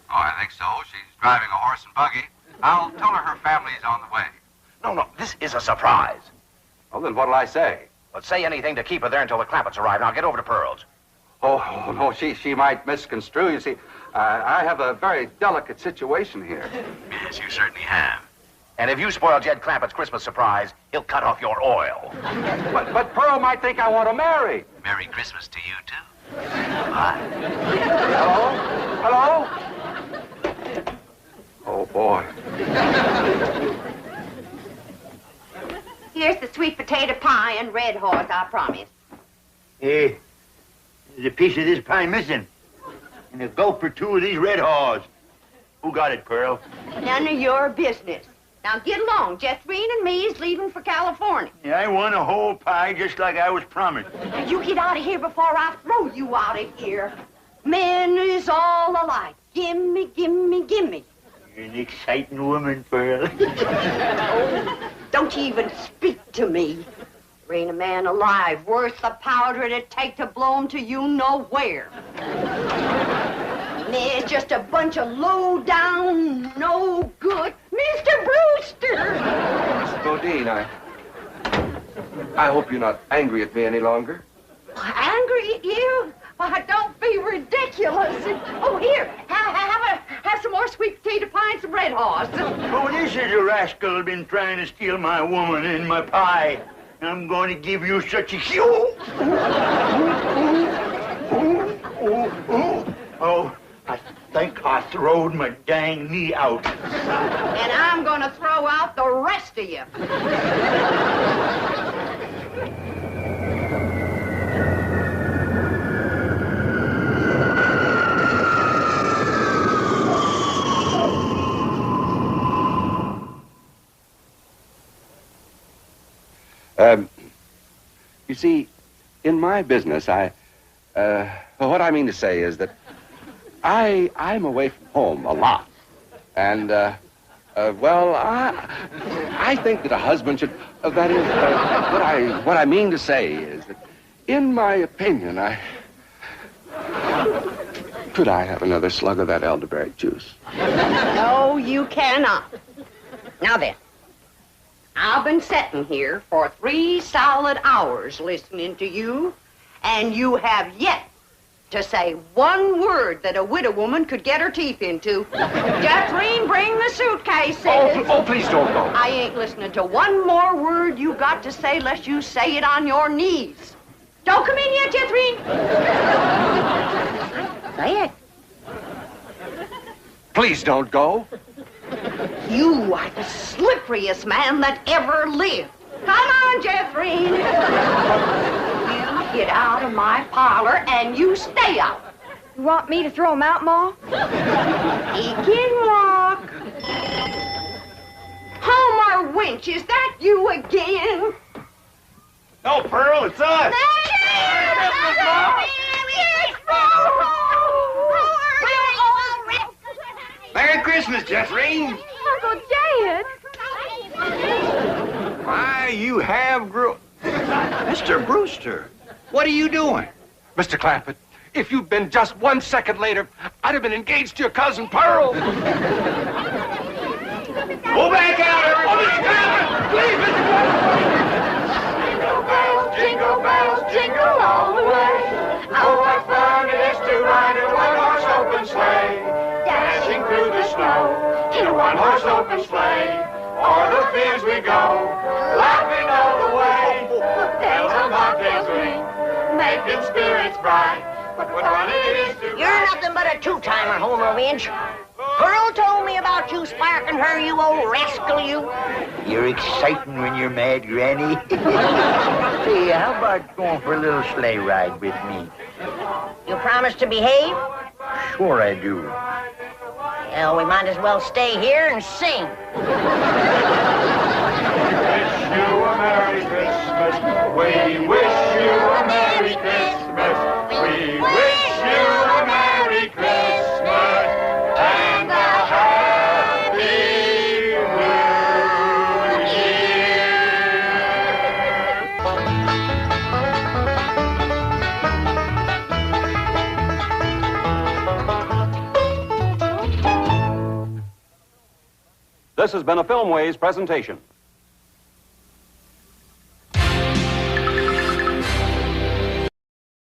Oh, I think so. She's driving a horse and buggy. I'll tell her family's on the way. No, this is a surprise. Well, then what'll I say? Well, say anything to keep her there until the Clampetts arrive. Now, get over to Pearl's. Oh, no, she might misconstrue. You see, I have a very delicate situation here. Yes, you certainly have. And if you spoil Jed Clampett's Christmas surprise, he'll cut off your oil. But Pearl might think I want to marry. Merry Christmas to you, too. Bye. Hello? Oh, boy. Here's the sweet potato pie and red horse, I promise. Hey, there's a piece of this pie missing. And a gulp or two of these red haws. Who got it, Pearl? None of your business. Now get along. Jethrine and me's leaving for California. Yeah, I want a whole pie just like I was promised. Now you get out of here before I throw you out of here. Men is all alike. Gimme, gimme, gimme. You're an exciting woman, Pearl. Don't you even speak to me. There ain't a man alive worth the powder it'd take to blow him to you nowhere. There's just a bunch of low-down, no-good Mr. Brewster! Mrs. Bodine, I hope you're not angry at me any longer. Angry at you? Why, don't be ridiculous. Oh, here, have some more sweet potato pie and some red horse. Oh, this is a rascal been trying to steal my woman and my pie. I'm going to give you such a Oh, think I throwed my dang knee out. And I'm gonna throw out the rest of you. You see, in my business, well, what I mean to say is that I'm away from home a lot. And, well, I think that a husband should, that is, what I mean to say is that, in my opinion, could I have another slug of that elderberry juice? No, you cannot. Now then, I've been sitting here for 3 solid hours listening to you, and you have yet to say one word that a widow woman could get her teeth into. Jeffrey, bring the suitcases. Oh, please don't go. I ain't listening to one more word you got to say lest you say it on your knees. Don't come in yet, Jeffrey. Say it. Please don't go. You are the slipperiest man that ever lived. Come on, Jeffrey. You get out of my parlor and you stay out. You want me to throw him out, Ma? He can walk. Homer Winch, is that you again? No, Pearl, it's us. Merry Christmas, Jeffrey. Uncle Jed. Why, you have grown. Mr. Brewster, what are you doing? Mr. Clampett, if you'd been just 1 second later, I'd have been engaged to your cousin Pearl. Go back out, everybody. Please, Mr. Clampett. Jingle bells, jingle all the way. Oh, what fun it is to ride in a one-horse open sleigh. Dashing through the snow in a one-horse open sleigh. O'er the fields we go, laughing all the way. Bells on bobtails ring, making spirits bright. What fun it is to You're nothing but a two-timer, Homer Winch. Pearl told me about you sparking her, you old rascal, you. You're exciting when you're mad, Granny. Say, how about going for a little sleigh ride with me? You promise to behave? Sure I do. Well, we might as well stay here and sing. Wish you a Merry Christmas. We wish you a Merry Christmas. We wish you a Merry Christmas and a Happy New This has been a Filmways presentation.